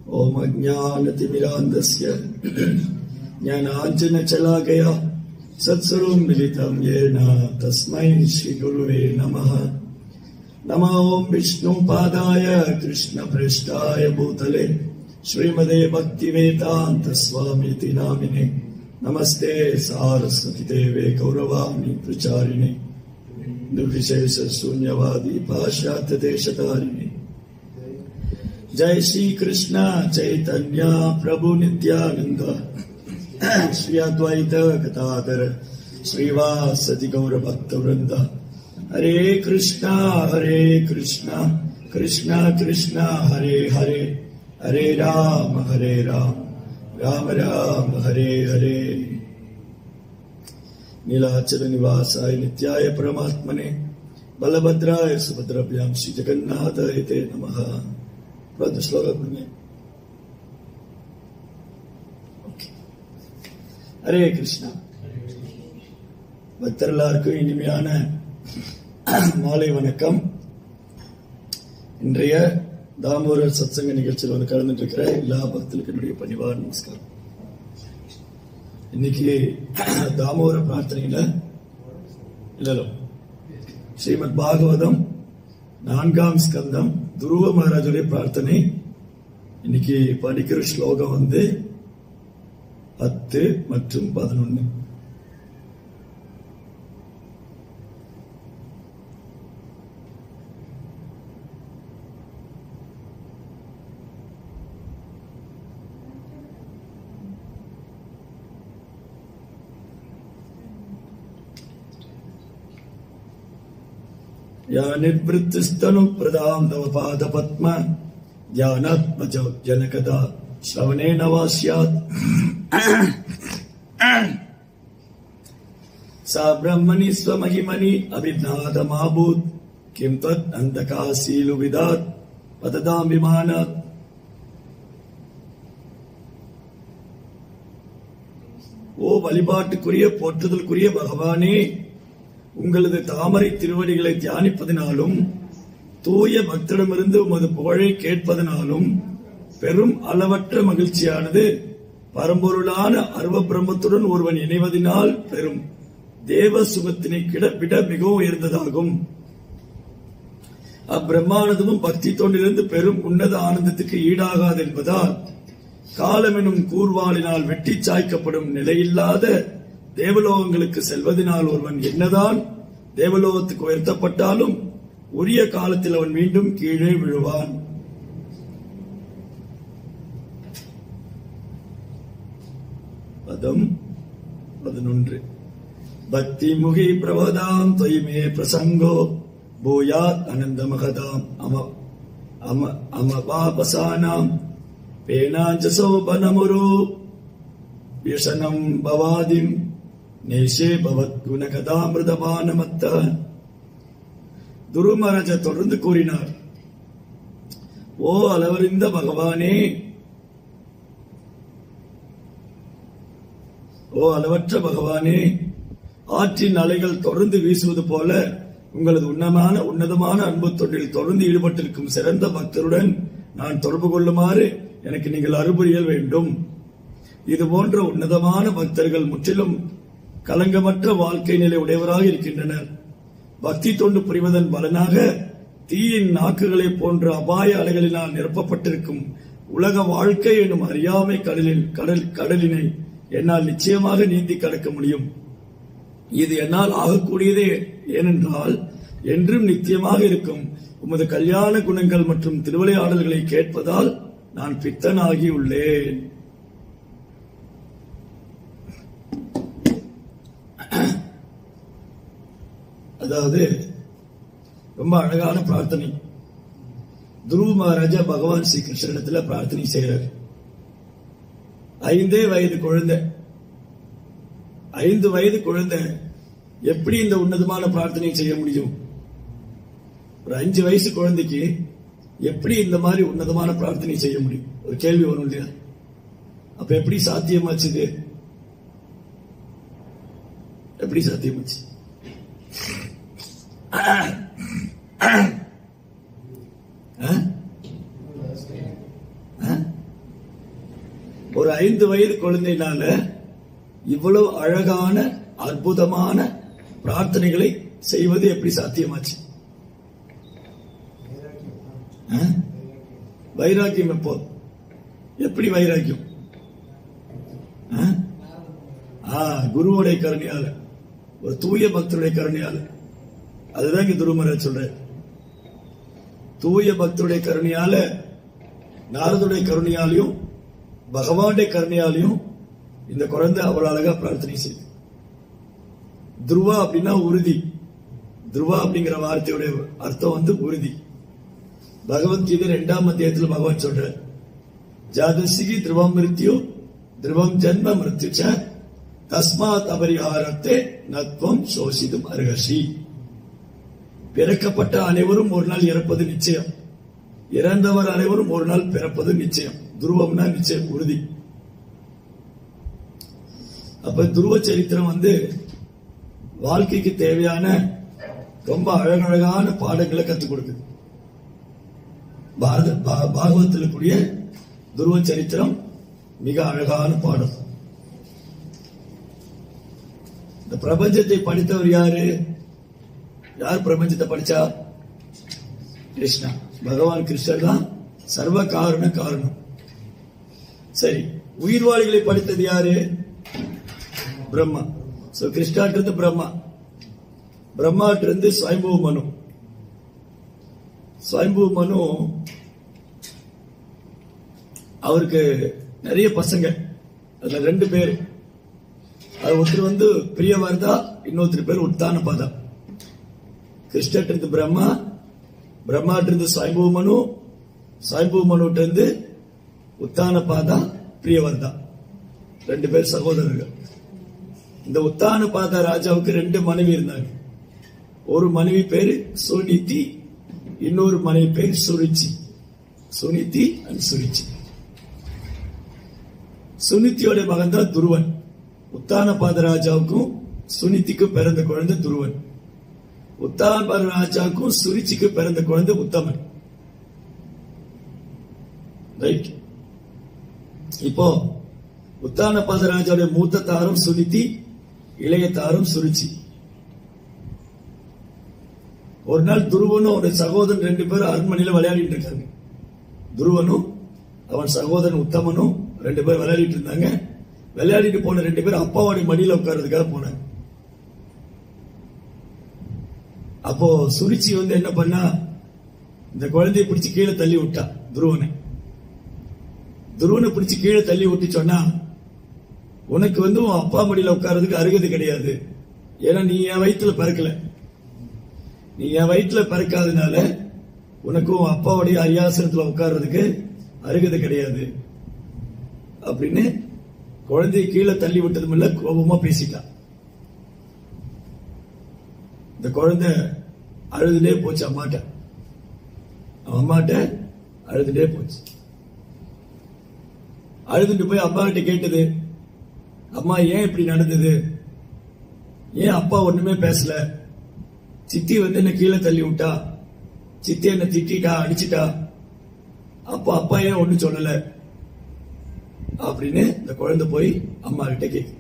ओम अज्ञानतिमिरान्धस्य ज्ञानाञ्जनशलाकया सत्स्वरूपं मिलितं येन तस्मै श्रीगुरुवे नमः। नमो ओं विष्णुपादाय कृष्णप्रेष्ठाय भूतले श्रीमदे भक्तिवेदान्त स्वामीति नामिने नमस्ते सारस्वती देवे गौरवाणी प्रचारिणे निर्विशेष शून्यवादी पाश्चात्य देशधारिणे। जय श्री कृष्ण चैतन्य प्रभु नित्यानंद श्री अद्वैत गदाधर श्रीवासदि गौर भक्त वृंद। हरे कृष्णा कृष्णा कृष्णा हरे हरे, हरे राम राम राम हरे हरे। नीलाचल निवासाय नित्याय परमात्मने बलभद्राय सुभद्राभ्यां श्री जगन्नाथाय ते नमः। प्रातः श्लोक में हरे कृष्णा। பக்தர்களுக்கும் இனிமையான மாலை வணக்கம். இன்றைய தாமோதர் சத்சங்க நிகழ்ச்சியில் வந்து கலந்துட்டு இருக்கிற எல்லா பக்தர்களுக்கும் என்னுடைய பணிவான நமஸ்காரம். இன்னைக்கு தாமோதர பிரார்த்தனையில இல்லோ ஸ்ரீமத் பாகவதம் 4ஆம் ஸ்கந்தம் துருவ மகாராஜுடைய பிரார்த்தனை. இன்னைக்கு படிக்கிற ஸ்லோகம் வந்து 10 மற்றும் 11. या निर्वृत्तिस्तनु प्रदां तव पाद पद्म ज्ञानात्मज जनकदा श्रवणेन वा स्यात्। सा ब्रह्मणि स्वमहिमनि अभिज्ञातमाभूत् किं तत् अन्धकाशीलु विदात् पतदां विमानात्। ஓ வழிபாட்டுக்குரிய போற்றுதலுக்குரிய பகவானே, உங்களது தாமரை திருவடிகளை தியானிப்பதனாலும் தூய பக்தரிடமிருந்து உமது புகழை கேட்பதனாலும் பெரும் அளவற்ற மகிழ்ச்சியானது பரம்பொருளான அருவ பிரம்மத்துடன் ஒருவன் இணைவதனால் பெரும் தேவ சுகத்தினை விட மிகவும் உயர்ந்ததாகும். அப்பிரம்மானந்தமும் பக்தி தொண்டிலிருந்து பெரும் உன்னத ஆனந்தத்துக்கு ஈடாகாது என்பதால் காலம் எனும் கூர்வாளினால் வெட்டி சாய்க்கப்படும் நிலையில்லாத தேவலோகங்களுக்கு செல்வதனால் ஒருவன் என்னதான் தேவலோகத்துக்கு உயர்த்தப்பட்டாலும் உரிய காலத்தில் அவன் மீண்டும் கீழே விழுவான். பதம் 11. பக்தி முகி பிரவதாம் தொய்மே பிரசங்கோ பூயாத் அனந்த மகதாம் அமபாபசானாம் பேனாஞ்சசோ பனமுரு வியசனம் பவாதிம் நேஷே பவத் குணகதாமிருதபானமத்த. துருவ மகாராஜா தொடர்ந்து கூறினார், ஓ அளவறிந்த பகவானே, ஓ அளவற்ற பகவானே, ஆற்றின் அலைகள் தொடர்ந்து வீசுவது போல உங்களது உன்னதமான அன்பு தொண்டில் தொடர்ந்து ஈடுபட்டிருக்கும் சிறந்த பக்தருடன் நான் தொடர்பு கொள்ளுமாறு எனக்கு நீங்கள் அருள்புரிய வேண்டும். இது போன்ற உன்னதமான பக்தர்கள் முற்றிலும் கலங்கமற்ற வாழ்க்கை நிலை உடையவராக இருக்கின்றனர். பக்தி தொண்டு புரிவதன் பலனாக தீயின் நாக்குகளை போன்ற அபாய அலைகளினால் நிரப்பப்பட்டிருக்கும் உலக வாழ்க்கை எனும் அறியாமை கடலினை என்னால் நிச்சயமாக நீந்தி கடக்க முடியும். இது என்னால் ஆகக்கூடியதே. ஏனென்றால் என்றும் நித்தியமாக இருக்கும் உமது கல்யாண குணங்கள் மற்றும் திருவிளையாடல்களை கேட்பதால் நான் பித்தனாகி உள்ளேன். அதாவது ரொம்ப அழகான பிரார்த்தனை. துருவ மகாராஜா பகவான் ஸ்ரீ கிருஷ்ணனிடத்துல பிரார்த்தனை செய்கிறார். 5 வயது குழந்தை, 5 வயது குழந்தை எப்படி இந்த உன்னதமான பிரார்த்தனை செய்ய முடியும்? ஒரு 5 வயசு குழந்தைக்கு எப்படி இந்த மாதிரி உன்னதமான பிரார்த்தனை செய்ய முடியும்? ஒரு கேள்வி வரும் இல்லையா? அப்ப எப்படி சாத்தியமாச்சு? எப்படி சாத்தியமாச்சு? ஒரு 5 வயது குழந்தையினால இவ்வளவு அழகான அற்புதமான பிரார்த்தனைகளை செய்வது எப்படி சாத்தியமாச்சு? வைராக்கியம் எப்போ? எப்படி வைராக்கியம்? குருவுடைய கருணையால, ஒரு தூய பக்தருடைய கருணையால. அதுதான் இங்க துருமராஜ் சொல்ற. தூய பக்தருடைய கருணையால, நாரதுடைய கருணையாலையும் பகவானுடைய கருணையாலையும் இந்த குழந்தை அவ்வளவு அழகா பிரார்த்தனை செய்யுது. துருவா அப்படின்னா உறுதி. துருவா அப்படிங்கிற வார்த்தையுடைய அர்த்தம் உறுதி. பகவத்கீதை 2ஆம் அத்தியாயத்தில் பகவான் சொல்ற, ஜாதசிகி துருவம் மிருத்யு துருவம் ஜன்ம மிருத்யுச்ச தஸ்மாத் அபரிஹாரத்தே நத்வம் சோசிதும் அர்ஹசி. பிறக்கப்பட்ட அனைவரும் ஒரு நாள் இறப்பது நிச்சயம், இறந்தவர் அனைவரும் ஒரு நாள் பிறப்பது நிச்சயம். துருவம்னா நிச்சயம், உறுதி. அப்ப துருவ சரித்திரம் வாழ்க்கைக்கு தேவையான ரொம்ப அழகழகான பாடங்களை கத்துக் கொடுக்குது. பாகவத்தில் கூடிய துருவ சரித்திரம் மிக அழகான பாடம். இந்த பிரபஞ்சத்தை படித்தவர் யாரு? யார் பிரபஞ்சத்தை படிச்சா? கிருஷ்ணா. பகவான் கிருஷ்ணர் தான் சர்வ காரணம். சரி, உயிர்வாளிகளை படித்தது யாரு? பிரம்மா. சோ கிருஷ்ணாட்டிருந்து பிரம்மா, பிரம்மாட்டிருந்து ஸ்வயம்பு மனு. ஸ்வயம்பு மனு அவருக்கு நிறைய பசங்க, அதுல 2 பேர். அது ஒருத்தர் பிரியவர்தா, இன்னொருத்தர் பேர் உத்தானபாதா. கிருஷ்ணட்டிருந்து பிரம்மா, பிரம்மாட்டிருந்து ஸ்வயம்பு மனு, ஸ்வயம்பு மனுட்டிருந்து உத்தானபாதா, பிரியவர்தா. 2 பேர் சகோதரர்கள். இந்த உத்தானபாதா ராஜாவுக்கு 2 மனைவி இருந்தாங்க. ஒரு மனைவி பேரு சுனிதி, இன்னொரு மனைவி பேர் சுருச்சி. சுனிதி அண்ட் சுருச்சி. சுனித்தியோட மகன் தான் துருவன். உத்தானபாத ராஜாவுக்கும் சுனிதிக்கும் பிறந்த குழந்தை துருவன். உத்தானபாத ராஜாவுக்கும் சுருச்சிக்கு பிறந்த குழந்தை உத்தமன். ரைட். இப்போ உத்தானபாத ராஜாவுடைய மூத்த தாரம் சுனிதி, இளைய தாரம் சுருச்சி. ஒரு நாள் துருவனும் அவருடைய சகோதரன் 2 பேரும் அரண்மனையில விளையாடிட்டு இருக்காங்க. துருவனும் அவன் சகோதரன் உத்தமனும் 2 பேரும் விளையாடிட்டு இருந்தாங்க. விளையாடிட்டு போன 2 பேரும் அப்பாவோட மடியில உட்கார்றதுக்காக போனாங்க. அப்போ சுருச்சி என்ன பண்ணா, இந்த குழந்தையை பிடிச்சு கீழே தள்ளி விட்டா. துருவனை பிடிச்சு கீழே தள்ளி விட்டு சொன்னா, உனக்கு உன் அப்பா மடியில உட்கார்றதுக்கு அருகதை கிடையாது. ஏன்னா நீ என் வயிற்றுல பிறக்கல. நீ என் வயிற்றுல பிறக்காதனால உனக்கு உன் அப்பாவுடைய அரியாசனத்துல உட்கார்றதுக்கு அருகதை கிடையாது அப்படின்னு குழந்தையை கீழே தள்ளி விட்டதும் இல்ல, கோபமா பேசிட்டான். இந்த குழந்தை அழுதுட்டே போச்சு அம்மாட்ட. அம்மாட்ட அழுதுட்டே போச்சு. அழுதுட்டு போய் அப்பா கிட்ட கேட்டது, அம்மா ஏன் இப்படி நடந்தது? ஏன் அப்பா ஒண்ணுமே பேசல? சித்தி என்ன கீழே தள்ளி விட்டா, சித்தி என்ன திட்டா, அடிச்சுட்டா, அப்பா ஏன் ஒண்ணு சொல்லல அப்படின்னு இந்த குழந்தை போய் அம்மா கிட்ட கேக்கு.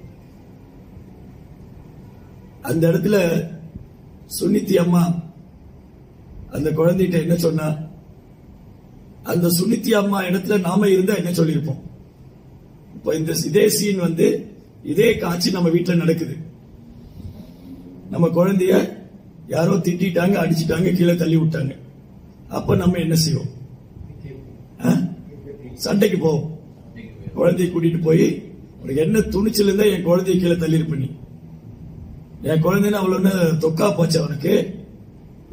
அந்த இடத்துல சுனித்தி அம்மா அந்த குழந்தைகிட்ட என்ன சொன்னா, அந்த சுனித்தி அம்மா இடத்துல நாம இருந்தா என்ன சொல்லியிருப்போம்? இப்ப இதே சீன் இதே காட்சி நம்ம வீட்டுல நடக்குது. நம்ம குழந்தைய யாரோ திட்டாங்க, அடிச்சுட்டாங்க, கீழே தள்ளி விட்டாங்க. அப்ப நம்ம என்ன செய்வோம்? சண்டைக்கு போவோம். குழந்தைய கூட்டிட்டு போய், உனக்கு என்ன துணிச்சல் இருந்தா என் குழந்தைய கீழே தள்ளி இருப்ப, நீ என் குழந்தைன்னு அவ்வளவு தொக்கா போச்சு அவனுக்கு,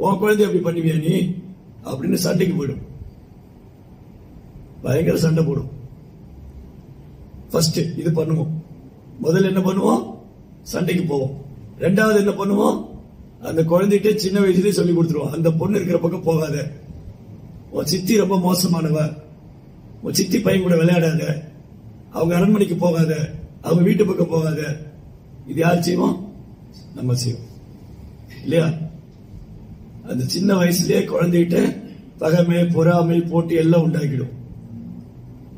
உன் குழந்தைய அப்படி பண்ணுவியா நீ அப்படின்னு சண்டைக்கு போயிடும். பயங்கர சண்டை போடும். ஃபர்ஸ்ட் இது பண்ணுவோம். முதல்ல என்ன பண்ணுவோம்? சண்டைக்கு போவோம். 2வது என்ன பண்ணுவோம்? அந்த குழந்தைகிட்ட சின்ன வயசுலயே சொல்லி கொடுத்துருவோம், அந்த பொண்ணு இருக்கிற பக்கம் போகாத, உன் சித்தி ரொம்ப மோசமானவ, உன் சித்தி பையன் கூட விளையாடாத, அவங்க அரண்மனைக்கு போகாத, அவங்க வீட்டு பக்கம் போகாத. இது யார் செய்வோம்? நம்ம செய்வோம் இல்லையா? அந்த சின்ன வயசுலயே குழந்தைகிட்ட பகைமை, பொறாமை, போட்டி எல்லாம் உண்டாக்கிடும்.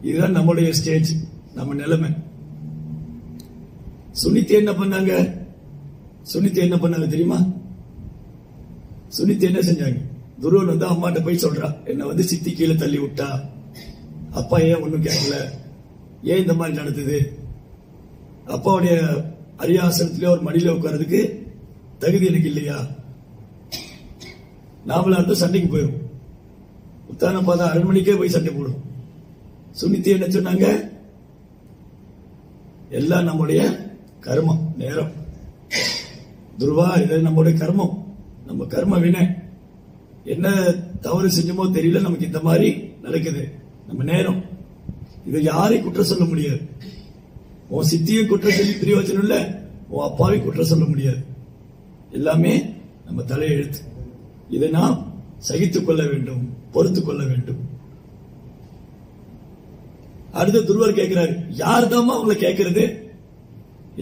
இதுதான் நம்மளுடைய ஸ்டேஜ். நம்ம நிலைமை. சுனித்தி என்ன பண்ணாங்க? சுனித்தி என்ன பண்ணாங்க தெரியுமா? சுனித்தி என்ன செஞ்சாங்க? துருவன் வந்து அம்மாட்ட போய் சொல்றா, என்ன வந்து சித்தி கீழே தள்ளி விட்டா, அப்பா ஏன் ஒண்ணும் கேட்கல, ஏன் இந்த மாதிரி நடந்தது, அப்பாவுடைய அரியாசனத்திலே ஒரு மடியில உட்கார்றதுக்கு தகுதி எனக்கு இல்லையா, நாமளா இருந்தா சண்டைக்கு போயிடும். உத்தான பார்த்தா அரண்மனைக்கே போய் சண்டை போடும். சுனித்தி என்ன சொன்னாங்க? எல்லாம் நம்முடைய கர்மம், நேரம். துருவா, இது நம்முடைய கர்மம், நம்ம கர்ம வினை. என்ன தவறு செஞ்சோமோ தெரியல, நமக்கு இந்த மாதிரி நடக்குது, நம்ம நேரம். இதை யாரையும் குற்றம் சொல்ல முடியாது. உன் சித்தியும் குற்றம் சொல்லி பிரயோஜனம் இல்ல, உன் அப்பாவையும் குற்றம் சொல்ல முடியாது. எல்லாமே நம்ம தலையெழுத்து. இதை நாம் சகித்துக் கொள்ள வேண்டும், பொறுத்துக் கொள்ள வேண்டும். அடுத்த துருவர் கேட்கிறாரு, யார் தான் அவங்களை கேட்கறது?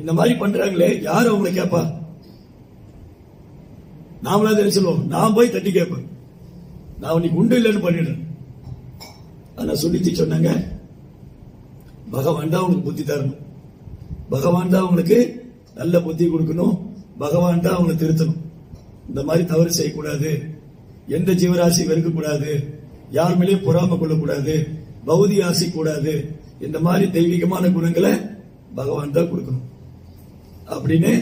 இந்த மாதிரி பண்றாங்களே, யார் அவங்களை கேட்பா? நாமளா தெரிஞ்சு சொல்லுவோம், நான் போய் தட்டி கேட்பேன், நான் உனக்கு உண்டு இல்லைன்னு பண்ணிடுறேன். ஆனா சுனித்தி சொன்னாங்க, பகவான் தான் அவங்களுக்கு புத்தி தரணும், பகவான் தான் அவங்களுக்கு நல்ல புத்தி கொடுக்கணும், பகவான் தான் அவங்களை திருத்தணும். இந்த மாதிரி தவறு செய்யக்கூடாது, எந்த ஜீவராசி வெறுக்கக்கூடாது, யார் மேலேயும் பொறாம கொள்ளக்கூடாது, பௌதி ஆசை கூடாது, இந்த மாதிரி தெய்வீகமான குணங்களை பகவான் தான் கொடுக்கணும் அப்படின்னு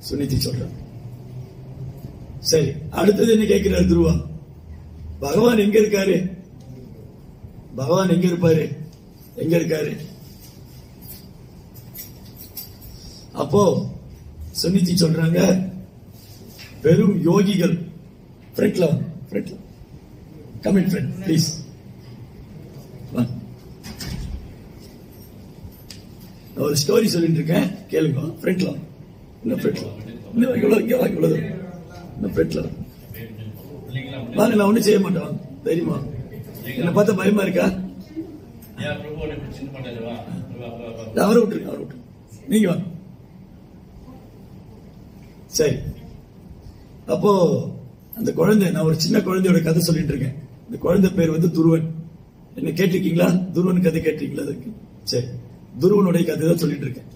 சுனித்தி சொல்றாங்க. சரி, அடுத்தது என்ன கேட்கிறாரு துருவா? பகவான் எங்க இருக்காரு? பகவான் எங்க இருப்பாரு? எங்க இருக்காரு? அப்போ சுனித்தி சொல்றாங்க, பெரும் யோகிகள். ஃப்ரெண்ட்ல கம் இன் ஃப்ரெண்ட் ப்ளீஸ். ஒரு ஸ்டோரி சொல்லிட்டு இருக்கேன், கேளுங்க. ஃப்ரெண்ட்ல இன்னும் ஃப்ரெண்ட்ல இன்னும் இவ்வளவு இன்னும் ஃப்ரெண்ட்ல வாங்க, நான் ஒன்னும் செய்ய மாட்டேன், தைரியமா. என்ன பார்த்தா பயமா இருக்கா? அவரை விட்டுருங்க, நீங்க வாங்க. சரி, அப்போ அந்த குழந்தை, நான் ஒரு சின்ன குழந்தையோட கதை சொல்லிட்டு இருக்கேன். இந்த குழந்தை பேர் வந்து துருவன். என்ன கேட்டிருக்கீங்களா? துருவன் கதை கேட்டிருக்கீங்களா? சரி, துருவனுடைய கதை தான் சொல்லிட்டு இருக்கேன்.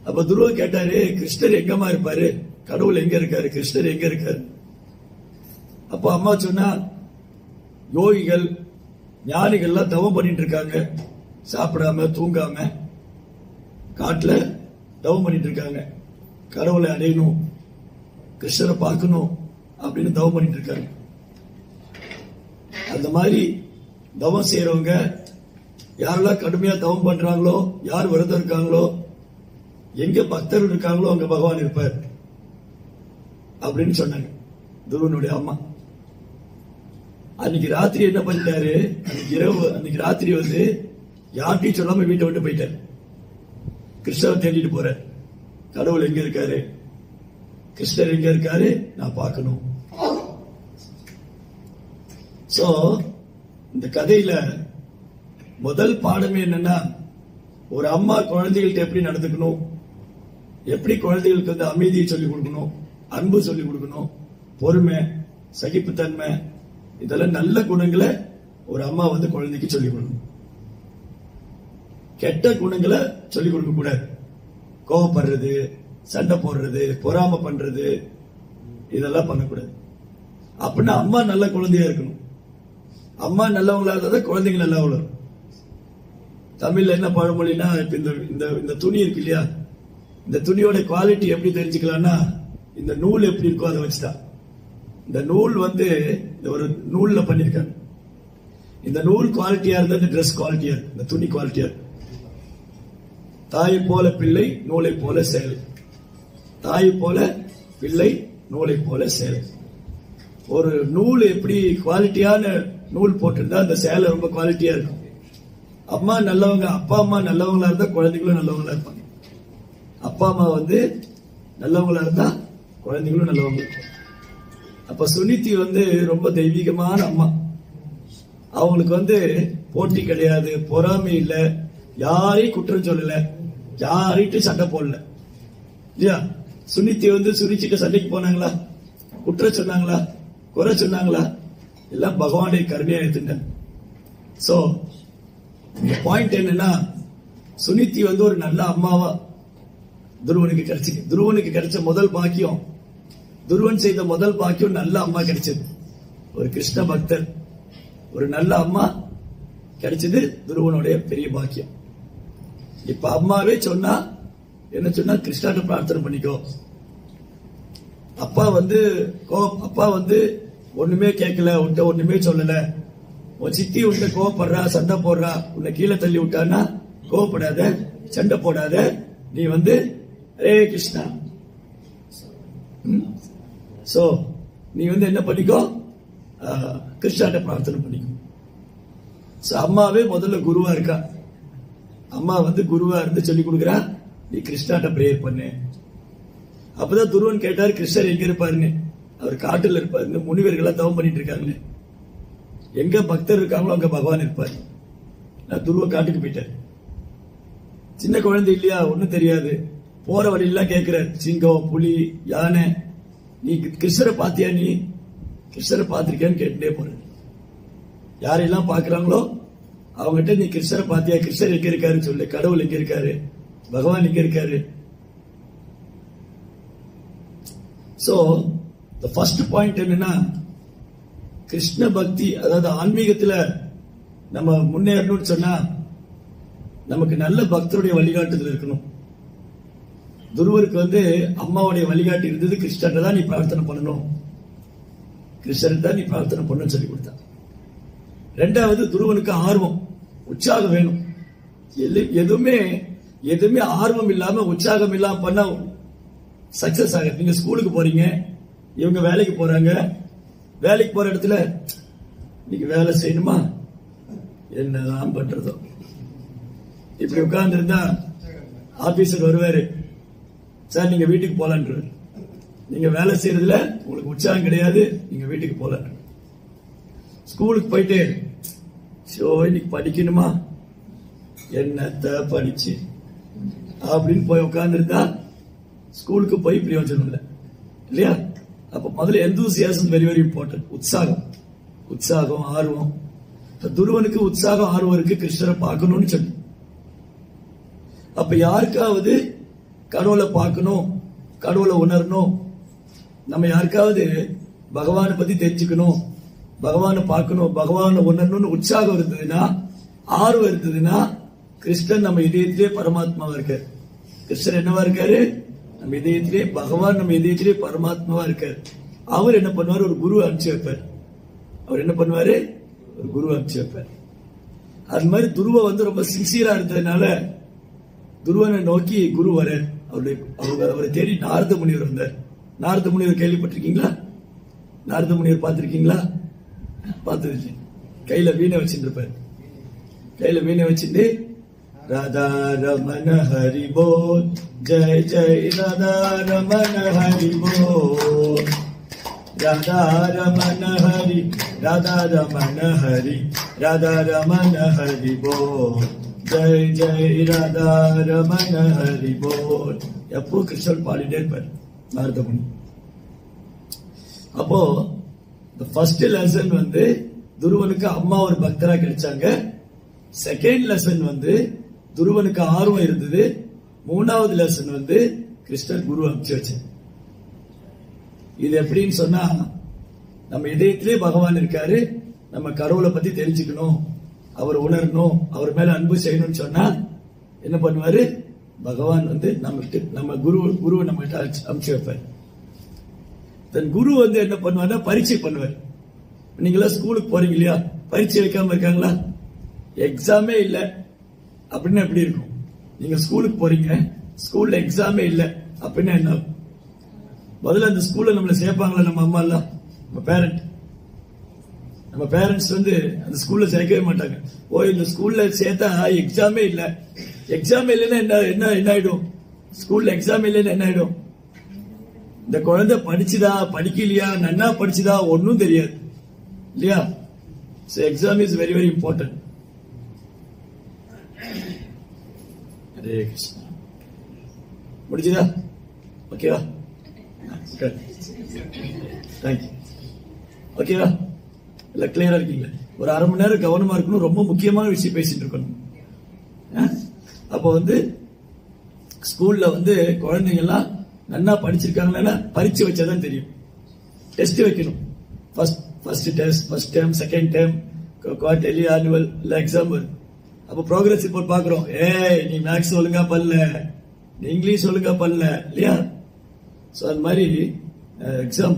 அப்ப துருவன் கேட்டாரு, கிருஷ்ணர் எங்கம்மா இருப்பாரு, கடவுள் எங்க இருக்காரு, கிருஷ்ணர் எங்க இருக்காரு? அப்ப அம்மா சொன்னா, யோகிகள் ஞானிகள்லாம் தவம் பண்ணிட்டு இருக்காங்க, சாப்பிடாம தூங்காம காட்டுல தவம் பண்ணிட்டு இருக்காங்க, கடவுளை அடையணும், கிருஷ்ணரை பார்க்கணும் அப்படின்னு தவம் பண்ணிட்டு இருக்காங்க. அந்த மாதிரி தவம் செய்யறவங்க யாரெல்லாம் கடுமையா தவம் பண்றாங்களோ, யார் விரதம் இருக்காங்களோ, எங்க பக்தர்கள் இருக்காங்களோ அங்க பகவான் இருப்பார் அப்படின்னு சொன்னாங்க துருவனுடைய அம்மா. அன்னைக்கு ராத்திரி என்ன பண்ணிட்டாரு, அன்னைக்கு ராத்திரி வந்து யார்கிட்டையும் சொல்லாம வீட்டை விட்டு போயிட்டாரு. கிருஷ்ணரை தேடிட்டு போறாரு, கடவுள் எங்க இருக்காரு, கிருஷ்ணர் எங்க இருக்காரு, நான் பார்க்கணும். சோ இந்த கதையில முதல் பாடமே என்னன்னா, ஒரு அம்மா குழந்தைகள்ட்ட எப்படி நடந்துக்கணும், எப்படி குழந்தைகளுக்கு வந்து அமைதியை சொல்லிக் கொடுக்கணும், அன்பு சொல்லிக் கொடுக்கணும், பொறுமை, சகிப்புத்தன்மை, இதெல்லாம் நல்ல குணங்களை ஒரு அம்மா வந்து குழந்தைக்கு சொல்லிக் கொடுக்கணும். கெட்ட குணங்களை சொல்லிக் கொடுக்க கூடாது. கோவப்படுறது, சண்டை போடுறது, பொறாம பண்றது, இதெல்லாம் பண்ணக்கூடாது. அப்படின்னா அம்மா நல்ல குழந்தையா இருக்கணும். அம்மா நல்லவங்களா இருந்தாதான் குழந்தைங்க நல்லா வளரும். தமிழ்ல என்ன பழமொழினா, இந்த துணி இருக்கு இல்லையா, இந்த துணியோட குவாலிட்டி எப்படி தெரிஞ்சுக்கலாம்னா, இந்த நூல் எப்படி இருக்கோ அதை வச்சுதான். இந்த நூல் வந்து ஒரு நூல்ல பண்ணிருக்காங்க. இந்த நூல் குவாலிட்டியா இருந்தா இந்த டிரெஸ் குவாலிட்டியா இருக்கு, இந்த துணி குவாலிட்டியா இருக்கு. தாயை போல பிள்ளை, நூலை போல செயல். தாயை போல பிள்ளை, நூலை போல செயல். ஒரு நூல் எப்படி குவாலிட்டியான நூல் போட்டிருந்தா அந்த சேலை ரொம்ப குவாலிட்டியா இருக்கும். அம்மா நல்லவங்க, அப்பா அம்மா நல்லவங்களா இருந்தா குழந்தைகளும் நல்லவங்களா இருப்பாங்க. அப்பா அம்மா வந்து நல்லவங்களா இருந்தா குழந்தைகளும் நல்லவங்க. அப்ப சுனித்தி வந்து ரொம்ப தெய்வீகமான அம்மா. அவங்களுக்கு வந்து போட்டி கிடையாது, பொறாமை இல்ல, யாரையும் குற்றம் சொல்லல, யார்கிட்ட சண்டை போடல. இல்லையா? சுனித்தி வந்து சுனிச்சிட்ட சண்டைக்கு போனாங்களா, குற்றம் சொன்னாங்களா, குறை சொன்னாங்களா? எல்லாம் பகவானுடைய கருணையா எடுத்துட்டாங்க. சோ பாயிண்ட் என்னன்னா, சுனிதி வந்து ஒரு நல்ல அம்மாவா துருவனுக்கு கிடைச்சிருக்கு. துருவனுக்கு கிடைச்ச முதல் பாக்கியம், துருவன் செய்த முதல் பாக்கியம் நல்ல அம்மா கிடைச்சது. ஒரு கிருஷ்ண பக்தர், ஒரு நல்ல அம்மா கிடைச்சது துருவனுடைய பெரிய பாக்கியம். இப்ப அம்மாவே சொன்னா என்ன சொன்னா, கிருஷ்ணாட்ட பிரார்த்தனை பண்ணிக்கோ. அப்பா வந்து ஒண்ணுமே கேட்கல, உன்ட்ட ஒண்ணுமே சொல்லல. உன் சித்தி உன்ட்ட கோவப்படுறா, சண்டை போடுறா, உன்னை கீழே தள்ளி விட்டான்னா கோவப்படாத, சண்டை போடாத. நீ வந்து ஹரே கிருஷ்ணா, சோ நீ வந்து என்ன பண்ணிக்கோ, கிருஷ்ணாட்ட பிரார்த்தனை பண்ணிக்கோ. அம்மாவே முதல்ல குருவா இருக்கா. அம்மா வந்து குருவா இருந்து சொல்லி கொடுக்குறா, நீ கிருஷ்ணாட்ட பிரேயர் பண்ணு. அப்பதான் துருவன் கேட்டாரு, கிருஷ்ணர் எங்க இருப்பாருன்னு. அவர் காட்டுல இருப்பாரு, முனிவர்களா தவம் பண்ணிட்டு இருக்காங்க. எங்க பக்தர் இருக்காங்களோ அங்க பகவான் இருப்பாரு. நான் துருவ காட்டுக்கு போயிட்டார். சின்ன குழந்தை இல்லையா, ஒண்ணும் தெரியாது. போற வழியெல்லாம் கேட்கிறார், சிங்கம், புலி, யானை, நீ கிருஷ்ணரை பாத்தியா, நீ கிருஷ்ணரை பாத்திருக்கியான்னு கேட்டுட்டே போற. யாரெல்லாம் பாக்குறாங்களோ அவங்ககிட்ட நீ கிருஷ்ணரை பாத்தியா, கிருஷ்ணர் எங்க இருக்காருன்னு சொல்லு, கடவுள் எங்க இருக்காரு, பகவான் எங்க இருக்காரு. சோ the first பாயிண்ட் என்னன்னா, கிருஷ்ண பக்தி, அதாவது ஆன்மீகத்துல நம்ம முன்னேறணும்னு சொன்னா நமக்கு நல்ல பக்தருடைய வழிகாட்டுதல் இருக்கணும். துருவருக்கு வந்து அம்மாவுடைய வழிகாட்டி இருந்தது, கிருஷ்ணர் தான் நீ பிரார்த்தனை பண்ணணும், கிருஷ்ணர் தான் நீ பிரார்த்தனை பண்ணணும்னு சொல்லி கொடுத்தா. ரெண்டாவது, துருவனுக்கு ஆர்வம், உற்சாகம் வேணும். எதுவுமே ஆர்வம் இல்லாம உற்சாகம் இல்லாம பண்ணா சக்சஸ் ஆகுது. நீங்க ஸ்கூலுக்கு போறீங்க, இவங்க வேலைக்கு போறாங்க. வேலைக்கு போற இடத்துல இன்னைக்கு வேலை செய்யணுமா, என்னதான் பண்றதோ, இப்படி உட்கார்ந்து இருந்தா ஆபீசர் வருவாரு, சார் நீங்க வீட்டுக்கு போலான்ற. நீங்க வேலை செய்யறதுல உங்களுக்கு உற்சாகம் கிடையாது, நீங்க வீட்டுக்கு போல. ஸ்கூலுக்கு போயிட்டு இன்னைக்கு படிக்கணுமா, என்னத்த படிச்சு அப்படின்னு போய் உட்கார்ந்து இருந்தா ஸ்கூலுக்கு போய் பிரயோஜனம் இல்லை இல்லையா. அப்ப முதல்ல எந்தூசியாசம் வெரி வெரி இம்பார்ட்டன்ட். உற்சாகம், ஆர்வம். துருவனுக்கு உற்சாகம், ஆர்வம் இருக்கு, கிருஷ்ணரை பார்க்கணும்னு சொல்லி. அப்ப யாருக்காவது கடவுளை பார்க்கணும், கடவுளை உணரணும், நம்ம யாருக்காவது பகவானை பத்தி தெரிஞ்சுக்கணும், பகவானை பார்க்கணும், பகவானை உணரணும்னு உற்சாகம் இருந்ததுன்னா, ஆர்வம் இருந்ததுன்னா, கிருஷ்ணன் நம்ம இதயத்திலே பரமாத்மாவா இருக்காரு. கிருஷ்ணர் என்னவா இருக்காரு, நம்ம இதயத்திலே பகவான், நம்ம இதயத்திலே பரமாத்மாவா இருக்காரு. அவர் என்ன பண்ணுவாரு, ஒரு குரு அனுப்பிச்சு வைப்பார். அவர் என்ன பண்ணுவாரு, ஒரு குரு அனுப்பிச்சு வைப்பார். அது மாதிரி துருவ வந்து ரொம்ப சின்சியரா இருந்ததுனால துருவனை நோக்கி குரு வர, அவரை தேடி நாரத முனிவர் வந்தார். நாரத முனிவர் கேள்விப்பட்டிருக்கீங்களா? நாரத முனிவர் பார்த்திருக்கீங்களா? பார்த்தது. கையில வீணை வச்சுட்டு இருப்பார். கையில வீணை வச்சுட்டு ராதா ரமண ஹரி போல், ஜெய் ஜெய் ராதா ரமண ஹரி போல், ராதா ரமண ஹரி, ராதா ரமண ஹரி, ராதா ரமண ஹரி போல், ஜெய் ஜெய் ராதா ரமண ஹரி போல். எப்போ கிருஷ்ணன் பாடிட்டே இருப்பார் நாரத முனி. அப்போ ஃபர்ஸ்ட் லெசன் வந்து துருவனுக்கு அம்மா ஒரு பக்தரா கிடைச்சாங்க. செகண்ட் லெசன் வந்து துருவனுக்கு ஆர்வம் இருந்தது. மூணாவது லெசன் வந்து கிருஷ்ணர் குரு அனுப்பிச்சு வச்சார். இது எப்படின்னு சொன்னா, நம்ம இதயத்திலே பகவான் இருக்காரு, நம்ம கடவுளை பத்தி தெரிஞ்சுக்கணும், அவர் உணரணும், அவர் மேல அன்பு செய்யணும்னு சொன்னா என்ன பண்ணுவாரு, பகவான் வந்து நம்ம குருவை நம்ம கிட்ட அனுப்பிச்சு வைப்பார். தன் குரு வந்து என்ன பண்ணுவாருன்னா பரீட்சை பண்ணுவார். நீங்களா ஸ்கூலுக்கு போறீங்க இல்லையா, பரீட்சை வைக்காம இருக்காங்களா? எக்ஸாமே இல்ல அப்படின்னா எப்படி இருக்கும்? நீங்க ஸ்கூலுக்கு போறீங்க, ஸ்கூல்ல எக்ஸாமே இல்ல அப்படின்னா என்ன? முதல்ல அந்த ஸ்கூல்ல நம்மள சேர்ப்பாங்களா நம்ம அம்மா எல்லாம், நம்ம பேரண்ட்ஸ் வந்து அந்த ஸ்கூல்ல சேர்க்கவே மாட்டாங்க. ஓ இந்த ஸ்கூல்ல சேர்த்தா எக்ஸாமே இல்ல, எக்ஸாம் இல்லைன்னா என்ன ஆயிடும்? ஸ்கூல்ல எக்ஸாம் இல்லைன்னா என்ன ஆயிடும்? இந்த குழந்தை படிச்சுதா படிக்கலையா, நன்னா படிச்சுதா ஒன்னும் தெரியாது இல்லையா. So exam is very very important. Hare Krishna. முடிச்சுதா? ஓகேவா? தேங்க்யூ. ஓகேவா? எல்லாம் கிளியரா இருக்கீங்க? ஒரு அரை மணி நேரம் கவனமா இருக்கணும். ரொம்ப முக்கியமான விஷயம் பேசிட்டு இருக்கணும். அப்போ வந்து ஸ்கூல்ல வந்து குழந்தைங்க எல்லாம் நல்லா படிச்சிருக்காங்கன்னா பரீட்சை வச்சாதான் தெரியும். டெஸ்ட் வைக்கணும். First test, first term, second term, quarterly, annual exam வரும். அப்ப ப்ரோக்ரஸ் ரிப்போர்ட் பாக்குறோம். நீ மேக்ஸ் ஒழுங்கா பண்ணல, நீ இங்கிலீஷ் ஒழுங்கா பண்ணல இல்லையா? சோ அந்த மாதிரி எக்ஸாம்.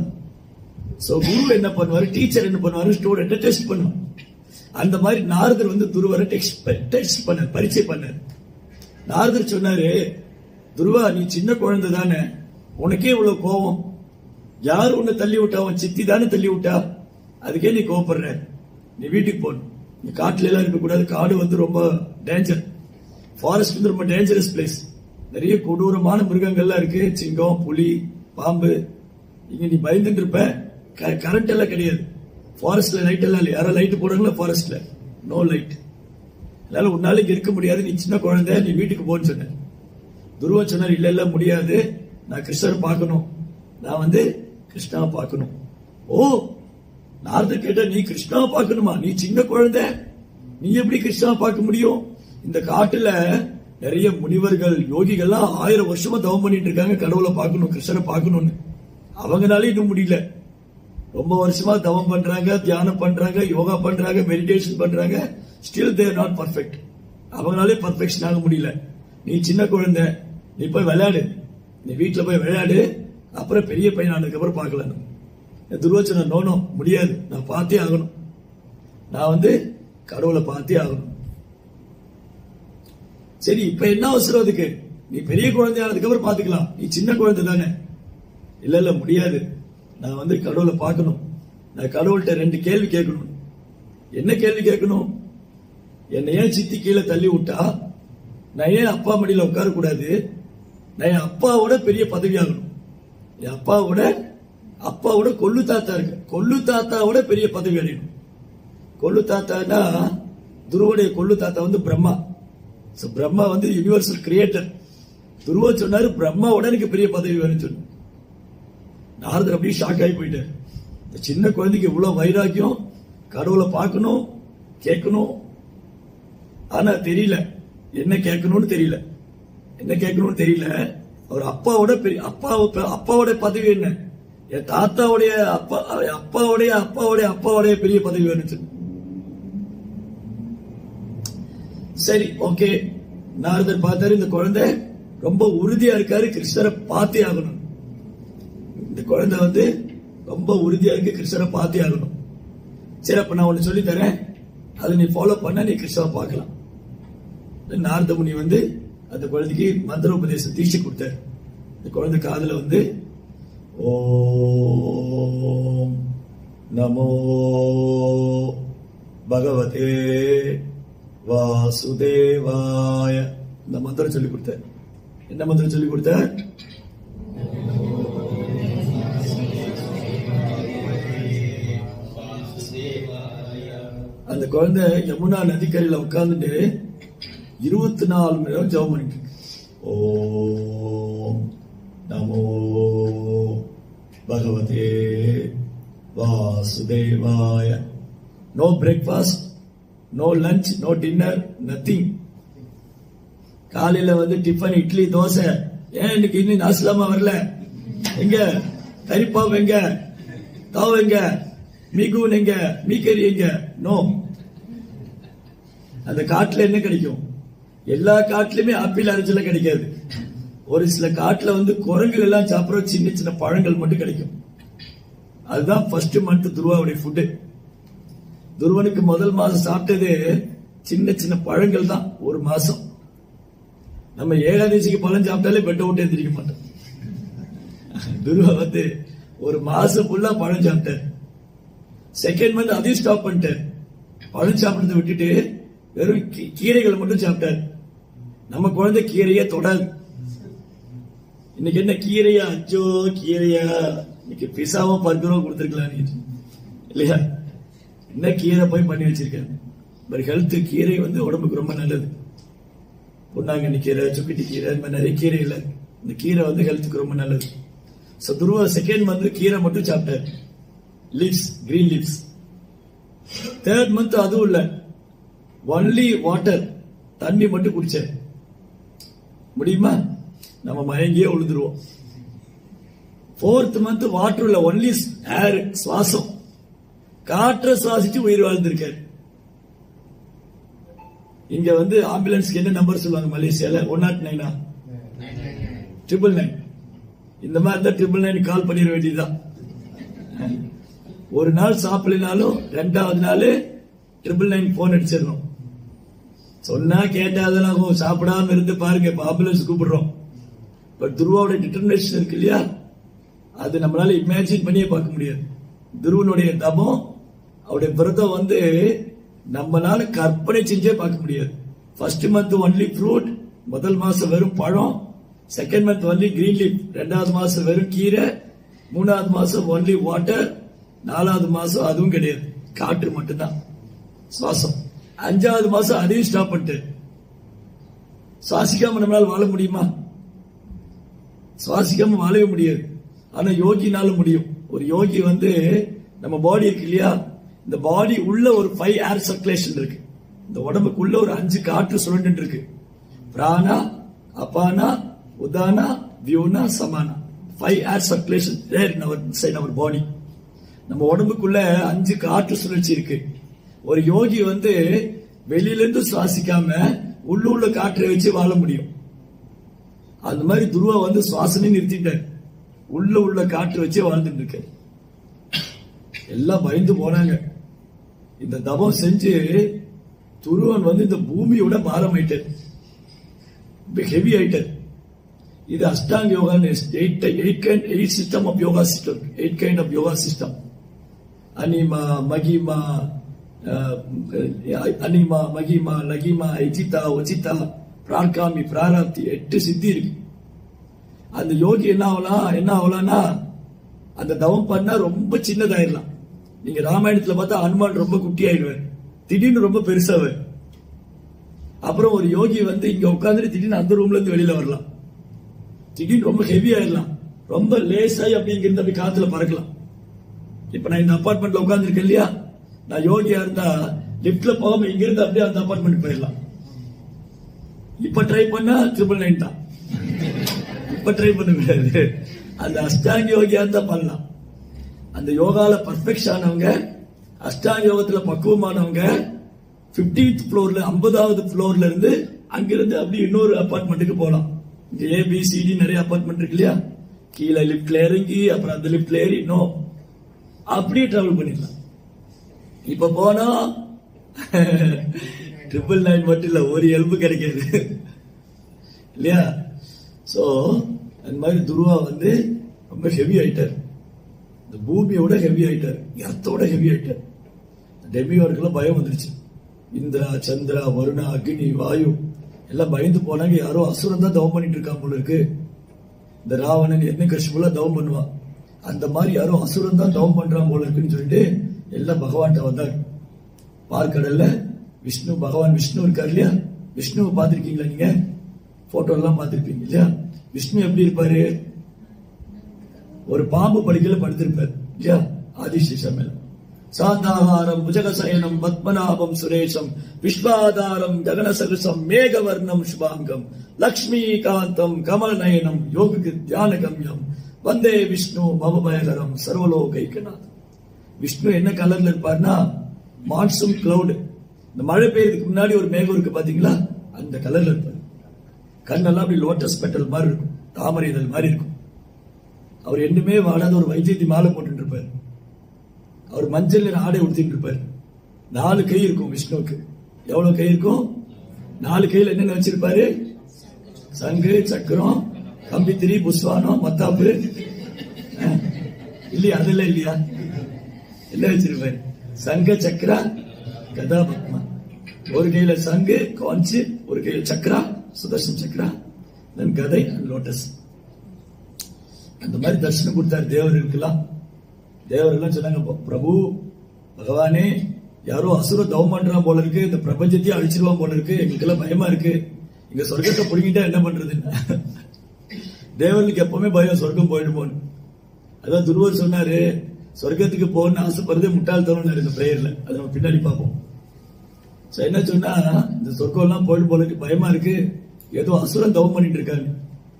சோ குரு என்ன பண்ணுவாரு, டீச்சர் என்ன பண்ணுவாரு, ஸ்டூடெண்ட் டெஸ்ட் பண்ணுவார். அந்த மாதிரி நாரதர் வந்து துருவரை டெஸ்ட் பண்ண பரீட்சை பண்ணார். நாரதர் சொன்னாரு, துருவா நீ சின்ன குழந்தை தானே, உனக்கே இவ்வளவு கோபம், யாரு உன்னை தள்ளி விட்டா? அவன் சித்தி தானே தள்ளி விட்டா, அதுக்கே நீ கோபப்படுற, நீ வீட்டுக்கு போகணும். நீ காட்டுல எல்லாம் இருக்கக்கூடாது, காடு வந்து ரொம்ப டேஞ்சர், ஃபாரஸ்ட் வந்து ரொம்ப டேஞ்சரஸ் பிளேஸ், நிறைய கொடூரமான மிருகங்கள்லாம் இருக்கு, சிங்கம், புலி, பாம்பு. இங்க நீ பயந்துட்டு இருப்ப. கரண்ட் எல்லாம் கிடையாது ஃபாரஸ்ட்ல, லைட் எல்லாம் இல்லை. யாரோ லைட் போடுறாங்களா ஃபாரஸ்ட்ல? No light. அதனால உன்னால இங்க இருக்க முடியாது, நீ சின்ன குழந்தை, நீ வீட்டுக்கு போன்னு சொன்ன. துருவா சொன்னார், இல்ல இல்ல முடியாது, நான் கிருஷ்ணரை பார்க்கணும், நான் வந்து கிருஷ்ணாவை பார்க்கணும். ஓ, நாரதர் கேட்டா, நீ கிருஷ்ணாவை பார்க்கணுமா? நீ சின்ன குழந்தை, நீ எப்படி கிருஷ்ணாவை பார்க்க முடியும்? இந்த காட்டுல நிறைய முனிவர்கள், யோகிகள்லாம் 1000 வருஷமா தவம் பண்ணிட்டு இருக்காங்க, கடவுளை பார்க்கணும், கிருஷ்ணரை பார்க்கணும்னு. அவங்களாலே இன்னும் முடியல. ரொம்ப வருஷமா தவம் பண்றாங்க, தியானம் பண்றாங்க, யோகா பண்றாங்க, மெடிடேஷன் பண்றாங்க, still they are not perfect. அவங்களாலே பர்ஃபெக்ஷன் ஆக முடியல. நீ சின்ன குழந்தை, நீ போய் விளையாடு, நீ வீட்டுல போய் விளையாடு, அப்புறம் பெரிய பையன் ஆனதுக்கு அப்புறம் பார்க்கலாம். துர்வச்சன நோனோ முடியாது, நான் பார்த்தே ஆகணும், நான் வந்து கடவுளை பார்த்தே ஆகணும். சரி, இப்ப என்ன அவசரம் அதுக்கு? நீ பெரிய குழந்தை ஆனதுக்கு அப்புறம் பாத்துக்கலாம், நீ சின்ன குழந்தை தானே. இல்ல இல்ல முடியாது, நான் வந்து கடவுளை பார்க்கணும், நான் கடவுள்கிட்ட 2 கேள்வி கேட்கணும். என்ன கேள்வி கேட்கணும்? என்னை ஏன் சித்தி கீழே தள்ளி விட்டா? நான் ஏன் அப்பா மடியில உட்கார கூடாது? நான் என் அப்பாவோட பெரிய பதவி ஆகணும். என் அப்பாவோட கொள்ளு தாத்தா இருக்கு, கொள்ளு தாத்தாவோட பெரிய பதவி அடையணும். கொள்ளு தாத்தானா, துருவடைய கொள்ளு தாத்தா வந்து பிரம்மா. பிரம்மா வந்து யூனிவர்சல் கிரியேட்டர். துருவ சொன்னாரு, பிரம்மாவோட எனக்கு பெரிய பதவி வேணும்னு சொன்ன. நாரதர் அப்படியே ஷாக் ஆகி போயிட்டார். இந்த சின்ன குழந்தைக்கு இவ்வளவு வைராக்கியம், கடவுளை பார்க்கணும், கேட்கணும், ஆனா தெரியல என்ன கேட்கணும்னு தெரியல, என்ன கேட்கணும்னு தெரியல. அவர் அப்பாவோட பெரிய அப்பாவோட பதவி என்ன? என் தாத்தாவுடைய அப்பாவுடைய பெரிய பதவி வேணும். சரி, ஓகே. நாரதர் பார்த்தாரு, இந்த குழந்தை ரொம்ப உறுதியா இருக்காரு, கிருஷ்ணரை பார்த்தே ஆகணும். இந்த குழந்தை வந்து ரொம்ப உறுதியா இருக்கு, கிருஷ்ணரை பார்த்தே ஆகணும். சரி, அப்ப நான் ஒண்ணு சொல்லி தரேன், அதை நீ ஃபாலோ பண்ண நீ கிருஷ்ணரை பார்க்கலாம். நாரத முனி வந்து அந்த குழந்தைக்கு மந்திர உபதேசம் தீட்சை கொடுத்தார். இந்த குழந்தை காதுல வந்து ஓம் நமோ பகவதே வாசுதேவாய இந்த மந்திரம் சொல்லி கொடுத்தார். என்ன மந்திரம் சொல்லி கொடுத்தார்? அந்த குழந்தை யமுனா நதிக்கரையில உட்கார்ந்துட்டு 24 மணி நேரம் ஜெபம் பண்ணிட்டு இருக்கு. ஓம் நமோ பகவதே வாசுதேவாய. No breakfast, no lunch, no dinner, nothing. காலையில வந்து டிஃபன் இட்லி தோசை. ஏன் இன்னைக்கு இன்னும் நாசலாமா வரல? எங்க கரிப்பாவு, எங்க தாவு, எங்க மீகூன், எங்க மீக்கறி, எங்க? நோ. அந்த காட்டுல என்ன கிடைக்கும்? எல்லா காட்டுலயுமே ஆப்பிள் ஆரஞ்சு கிடைக்காது. ஒரு சில காட்டுல வந்து குரங்குகள் எல்லாம் சாப்பிடுற சின்ன சின்ன பழங்கள் மட்டும் கிடைக்கும். அதுதான் ஃபர்ஸ்ட் மந்த் துருவாவுடைய ஃபுட்டு. துருவனுக்கு முதல் மாசம் சாப்பிட்டது சின்ன சின்ன பழங்கள் தான். ஒரு மாசம் நம்ம ஏகாதசிக்கு பழம் சாப்பிட்டாலே பெட்ட விட்டு எந்திரிக்க மாட்டோம். துருவா வந்து ஒரு மாசம் ஃபுல்லா பழம் சாப்பிட்டார். செகண்ட் மந்த் அதையும் ஸ்டாப் பண்ணிட்டார். பழம் சாப்பிடுறதை விட்டுட்டு வெறும் கீரைகளை மட்டும் சாப்பிட்டார். நம்ம குழந்தை கீரையே தொடாது. இன்னைக்கு என்ன கீரையா? அச்சோ கீரையா, இன்னைக்கு பிசாவோ பர்கரோ கொடுத்துருக்கலாம் இல்லையா? என்ன கீரை போய் பண்ணி வச்சிருக்காங்க. பட் ஹெல்த் கீரை வந்து உடம்புக்கு ரொம்ப நல்லது. பொன்னாங்கண்ணி கீரை, சுக்கிட்டி கீரை, இந்த மாதிரி நிறைய கீரை இல்லை. இந்த கீரை வந்து ஹெல்த்துக்கு ரொம்ப நல்லது. ஸோ துருவா செகண்ட் மந்த் கீரை மட்டும் சாப்பிட்டார். Leaves, green leaves. Third month அதுவும் இல்லை, ஒன்லி வாட்டர், தண்ணி மட்டும் குடிச்சேன். முடியுமா? நம்ம மயங்கியே விழுந்துருவோம். 4th month வாட்டர்ல ஒன்லி ஏர், சுவாசம், காற்றை சுவாசிச்சு உயிர் வாழ்ந்திருக்காரு. இங்க ஆம்புலன்ஸ்க்கு என்ன நம்பர் சொல்லுவாங்க மலேசியால? 109 999. இந்த மாதிரி தான் 999 கால் பண்ணிட வேண்டியதுதான். ஒரு நாள் சாப்பிடலினாலும் 2வது நாள் 999 போன் அடிச்சிடணும். சொன்னா கேட்டாதான் சாப்பிடாம இருந்து பாருங்க. இப்ப ஆம்புலன்ஸ் கூப்பிடுறோம். பட் துருவாவோட டிட்டர்மினேஷன் இருக்கு இல்லையா, அது நம்மளால இமேஜின் பண்ணியே பார்க்க முடியாது. துருவனுடைய தபம், அவருடைய விரதம் நம்மளால கற்பனை செஞ்சே பார்க்க முடியாது. 1st month ஒன்லி ஃப்ரூட், முதல் மாசம் வெறும் பழம். 2nd month only green leaf, 2வது மாசம் வெறும் கீரை. 3வது மாசம் ஒன்லி வாட்டர். 4வது மாசம் அதுவும் கிடையாது, காற்று மட்டும்தான், சுவாசம். 5வது மாசம் அதையும் ஸ்டாப் பண்ணிட்டு. சுவாசிக்காம நம்மளால வாழ முடியுமா? சுவாசிக்காம வாழவே முடியாது. ஆனா யோகினால முடியும். ஒரு யோகி நம்ம பாடி இருக்கு இல்லையா, இந்த பாடி உள்ள ஒரு 5 ஏர் சர்க்குலேஷன் இருக்கு. இந்த உடம்புக்குள்ள ஒரு 5 காற்று சுழண்டு இருக்கு. பிராணா, அபானா, உதானா, வியூனா, சமானா. 5 air circulation there in our inside our body. நம்ம உடம்புக்குள்ள 5 காற்று சுழற்சி இருக்கு. ஒரு யோகி வெளியில இருந்து சுவாசிக்காம உள்ள காற்றை வச்சு வாழ முடியும். அந்த மாதிரி துருவா சுவாசமே நிறுத்திட்டார். உள்ள காற்று வச்சு வாழ்ந்துட்டு இருக்க. எல்லாம் பயந்து போனாங்க. இந்த தபம் செஞ்சு துருவன் இந்த பூமியோட பாரம் ஆயிட்டார், ஹெவி ஆயிட்டார். இது Ashtanga yoga. 8 system of yoga system, 8 kind of yoga system. அனிமா, மகிமா, லகிமா, ஐஜிதா, ஒஜிதா, பிரார்காமி, பிராராப்தி, 8 சித்தி இருக்கு. அந்த யோகி என்ன ஆகலாம்னா அந்த தவம் பண்ணா ரொம்ப சின்னதாயிடலாம். நீங்க ராமாயணத்துல பார்த்தா அனுமான் ரொம்ப குட்டி ஆயிடுவார், திடீர்னு ரொம்ப பெருசாவார். அப்புறம் ஒரு யோகி இங்க உட்கார்ந்து திடீர்னு அந்த ரூம்ல இருந்து வெளியில வரலாம். திடீர்னு ரொம்ப ஹெவி ஆயிடலாம், ரொம்ப லேசாய் அப்படிங்கிறது அப்படி காத்துல பறக்கலாம். இப்ப நான் இந்த அபார்ட்மெண்ட்ல உட்கார்ந்து இருக்கேன் இல்லையா, நான் யோகியா இருந்தா லிப்ட்ல போகாம இங்க இருந்து அப்படியே அந்த அபார்ட்மெண்ட் போயிடலாம். இப்ப ட்ரை பண்ணா 999 தான். இப்ப ட்ரை பண்ண முடியாது. அந்த அஷ்டாங்க யோகியா இருந்தா பண்ணலாம். அந்த யோகால பர்ஃபெக்ட் ஆனவங்க, அஷ்டாங்க யோகத்துல பக்குவமானவங்க 15th ஃப்ளோர்ல 50வது ஃப்ளோர்ல இருந்து அங்கிருந்து அப்படி இன்னொரு அபார்ட்மெண்ட்டுக்கு போலாம். இங்க ஏபிசிடி நிறைய அபார்ட்மெண்ட் இருக்கு இல்லையா, கீழே லிப்ட்ல இறங்கி அப்புறம் அந்த லிப்ட்ல ஏறி இன்னும் அப்படியே டிராவல் பண்ணிடலாம். இப்ப போனா 999 மட்டும் இல்ல, ஒரு எலும்பு கிடைக்காது இல்லையா. சோ அந்த மாதிரி துருவா ரொம்ப ஹெவி ஆயிட்டார். இந்த பூமியோட ஹெவி ஆயிட்டார், எர்த்தோட ஹெவி ஆயிட்டார். டெமியோருக்கெல்லாம் பயம் வந்துருச்சு. இந்திரா, சந்திரா, வருணா, அக்னி, வாயு எல்லாம் பயந்து போனாங்க. யாரோ அசுரம் தான் தவம் பண்ணிட்டு இருக்காங்க போல இருக்கு. இந்த ராவணன் என்ன கஷ்டப்பெல்லாம் தவம் பண்ணுவான், அந்த மாதிரி யாரோ அசுரம் தான் தவம் பண்றான் போல இருக்குன்னு சொல்லிட்டு எல்லாம் பகவான்கிட்ட வந்தாங்க. பார்க்கடல்ல விஷ்ணு, பகவான் விஷ்ணு இருக்காரு இல்லையா, விஷ்ணுவை பார்த்திருக்கீங்களா நீங்க? போட்டோ எல்லாம் பார்த்திருப்பீங்க இல்லையா. விஷ்ணு எப்படி இருப்பாரு? ஒரு பாம்பு படுக்கையில படுத்திருப்பார் இல்லையா, ஆதிசேஷம் மேல. சாந்தாகாரம் புஜகசயனம் பத்மநாபம் சுரேஷம் விஸ்வாதாரம் ககனசகசம் மேகவர்ணம் சுபாங்கம் லக்ஷ்மிகாந்தம் கமலநயனம் யோகிக்கு தியான கம்யம் வந்தே விஷ்ணு மமபயகரம் சர்வலோகைக்கநாதம். விஷ்ணு என்ன கலர்ல இருப்பார்னா மான்சூன் கிளவுட், இந்த மழை பெய்யறதுக்கு முன்னாடி ஒரு மேகம் இருக்கு பாத்தீங்களா, அந்த கலர்ல இருப்பார். கண்ணெல்லாம் அப்படி லோட்டஸ் பெட்டல் மாதிரி இருக்கும், தாமரை இதழ் மாதிரி இருக்கும். அவர் என்னமே வாடாத ஒரு வைத்தியத்தி மாலை போட்டு இருப்பார். அவர் மஞ்சள் நிற ஆடை உடுத்திட்டு இருப்பார். 4 கை இருக்கும் விஷ்ணுவுக்கு. எவ்வளவு கை இருக்கும்? 4 கையில என்னென்ன வச்சிருப்பாரு? சங்கு, சக்கரம், கம்பித்திரி, புஷ்வானம், மத்தாப்பு இல்லையா, அதெல்லாம் இல்லையா, என்ன வச்சிருப்பாரு? சங்க, சக்கரா, கதா, பத்மா. ஒரு கையில சங்கு காஞ்சி, ஒரு கையில சக்கரா, சுதர்ஷன் சக்கரா, தென் கதை, லோட்டஸ். அந்த மாதிரி தரிசனம் கொடுத்தாரு தேவர்களுக்கெல்லாம். தேவர்கள் சொன்னாங்க, பிரபு பகவானே, யாரோ அசுர தவம் பண்றான் போல இருக்கு, இந்த பிரபஞ்சத்தையும் அழிச்சிருவான் போல இருக்கு, எங்களுக்கு எல்லாம் பயமா இருக்கு, இங்க சொர்க்கத்தை புடுங்கிட்டா என்ன பண்றது? தேவர்களுக்கு எப்பவுமே பயம், சொர்க்கம் போயிடுமோன்னு. அதான் துருவர் சொன்னாரு, சொர்க்கத்துக்கு போகணும்னு ஆசைப்படுறதே முட்டாள்தனம் இந்த பிரேயர்ல. அதை நம்ம பின்னாடி பார்ப்போம். என்ன சொன்னா, இந்த சொர்க்கம் எல்லாம் போயிட்டு போல இருக்கு, பயமா இருக்கு, ஏதோ அசுரன் தவம் பண்ணிட்டு இருக்காரு.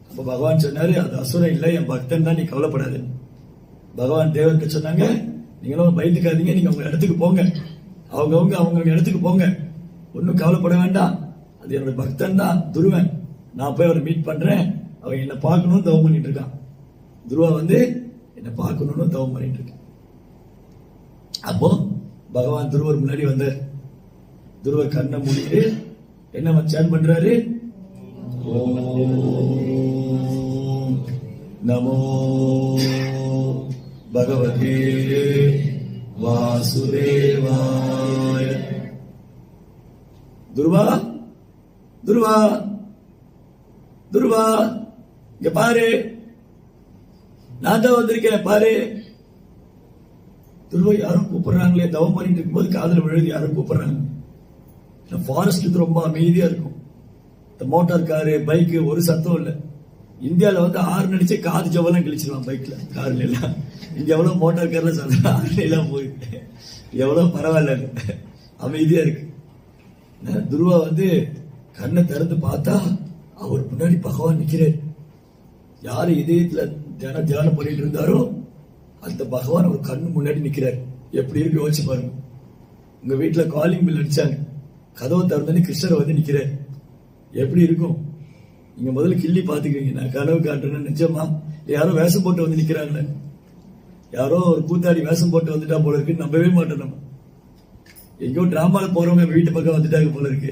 அப்ப பகவான் சொன்னாரு, அது அசுரன் இல்லை, என் பக்தன் தான், நீ கவலைப்படாது. பகவான் தேவருக்கு சொன்னாங்க, நீங்களும் பயந்துக்காதீங்க, நீங்க உங்க இடத்துக்கு போங்க, அவங்க இடத்துக்கு போங்க, ஒன்னும் கவலைப்பட வேண்டாம், அது என்னோட பக்தன் தான் துருவன், நான் போய் அவரை மீட் பண்றேன், அவன் என்ன பார்க்கணும்னு தவம் பண்ணிட்டு இருக்கான். துருவா வந்து என்ன பார்க்கணும்னு தவம் பண்ணிட்டு இருக்கான். அப்போ பகவான் துருவர் முன்னாடி வந்தார். துருவர் கண்ணை மூடிட்டு என்ன மச்சான் பண்றாரு, ஓம் நமோ பகவதே வாசுதேவாய. துருவா துருவா துருவா, இங்க பாரு, நான் தான் வந்திருக்கேன் பாரு. துருவா யாரும் கூப்பிடுறாங்களே, தவம் பண்ணிட்டு இருக்கும்போது காதல் விழுது, யாரும் கூப்பிடுறாங்க. ஃபாரஸ்ட் ரொம்ப அமைதியா இருக்கும். இந்த மோட்டார் காரு, பைக்கு ஒரு சத்தம் இல்லை. இந்தியாவில வந்து ஆறு நடிச்சு காது ஜவெல்லாம் கிழிச்சிருவான் பைக்ல, கார்ல எல்லாம். இங்க எவ்வளவு மோட்டார் கார்ல சத்தம், ஆறுல எல்லாம் போயிருக்கு, எவ்வளவு பரவாயில்ல, அமைதியா இருக்கு. துருவா வந்து கண்ணை திறந்து பார்த்தா அவர் முன்னாடி பகவான் நிக்கிறார். யாரு இதயத்துல தியானம் பண்ணிட்டு இருந்தாரோ அந்த பகவான் அவர் கண்ணு முன்னாடி நிக்கிறார். எப்படி இருக்கு யோசிச்சு பாருங்க. உங்க வீட்டுல காலிங் பில் அடிச்சாங்க, கதவை திறந்து கிருஷ்ணர் வந்து நிக்கிறார், எப்படி இருக்கும்? நீங்க முதல்ல கிள்ளி பாத்துக்கிறீங்க, நான் கனவு காட்டுறேன்னு. நிஜமா யாரோ வேஷம் போட்டு வந்து நிக்கிறாங்களே, யாரோ ஒரு கூத்தாடி வேஷம் போட்டு வந்துட்டா போல இருக்கு, நம்பவே மாட்டோம். நம்ம எங்கேயோ டிராமால போறவங்க வீட்டு பக்கம் வந்துட்டாங்க போல இருக்கு,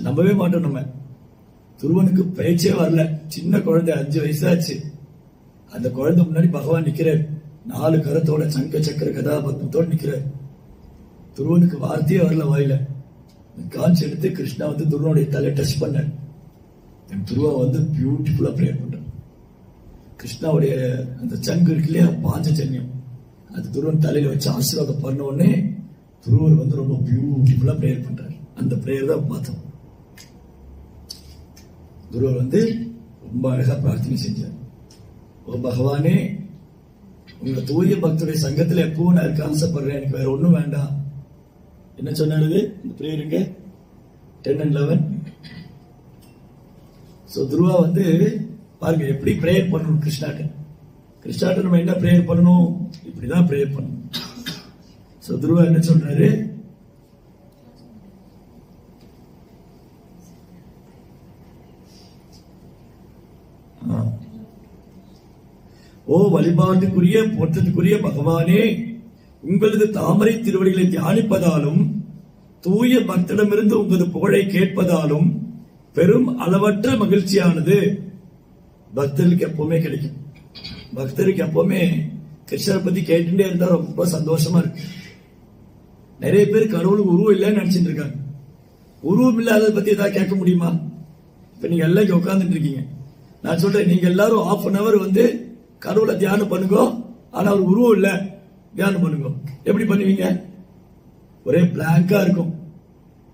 நம்பவே மாட்டோம். நம்ம துருவனுக்கு பேச்சே வரல, சின்ன குழந்தை, 5 வயசாச்சு. அந்த குழந்தை முன்னாடி பகவான் நிக்கிறார், 4 கரத்தோட, சங்க சக்கர கதாபத்மத்தோட நிக்கிறார். துருவனுக்கு வார்த்தையே வரல வாயில. காஞ்சி எடுத்து கிருஷ்ணா வந்து துருவனுடைய தலை டச் பண்ணார். துருவா வந்து பியூட்டிஃபுல்லா பிரேயர் பண்றார். கிருஷ்ணாவுடைய அந்த சங்கு இருக்கு இல்லையா, பாஞ்சஜன்யம், அது துருவன் தலையில வச்சு ஆசீர்வாதம் பண்ண உடனே துருவர் வந்து ரொம்ப பியூட்டிஃபுல்லா பிரேயர் பண்றாரு. அந்த பிரேயர் தான் பார்த்தோம். துருவர் வந்து ரொம்ப அழகா பிரார்த்தனை செஞ்சார். ஓ பகவானே, உங்க தூய பக்தருடைய சங்கத்துல எப்பவும் நான் இருக்க ஆசைப்படுறேன், எனக்கு வேற ஒண்ணும் வேண்டாம். என்ன சொன்னாரு இந்த பிரேயருங்க? 10 and 11. சோ துருவா வந்து பாருங்க எப்படி பிரேயர் பண்ணணும். கிருஷ்ணாட்ட நம்ம என்ன பிரேயர் பண்ணணும், இப்படிதான் பிரேயர் பண்ணணும். சோ துருவா என்ன சொல்றாரு, ஓ வழிபாட்டுக்குரிய போற்றத்துக்குரிய பகவானே, உங்களது தாமரை திருவடிகளை தியானிப்பதாலும் தூய பக்தரிடமிருந்து உங்களது புகழை கேட்பதாலும் பெரும் அளவற்ற மகிழ்ச்சியானது பக்தர்களுக்கு எப்பவுமே கிடைக்கும். பக்தருக்கு எப்பவுமே கிருஷ்ணரை பத்தி கேட்டுட்டே இருந்தா ரொம்ப சந்தோஷமா இருக்கு. நிறைய பேர் கடவுளுக்கு உருவம் இல்லைன்னு நினைச்சிட்டு இருக்காங்க. உருவம் இல்லாததை பத்தி ஏதாவது கேட்க முடியுமா? இப்ப நீங்க எல்லாம் உட்கார்ந்துட்டு இருக்கீங்க, நான் சொல்றேன், நீங்க எல்லாரும் 1/2 hour வந்து கடவுளை தியானம் பண்ணுங்க, ஆனா அவர் உருவம் இல்ல, தியானம் பண்ணுங்க. எப்படி பண்ணுவீங்க? ஒரே பிளாங்கா இருக்கும்,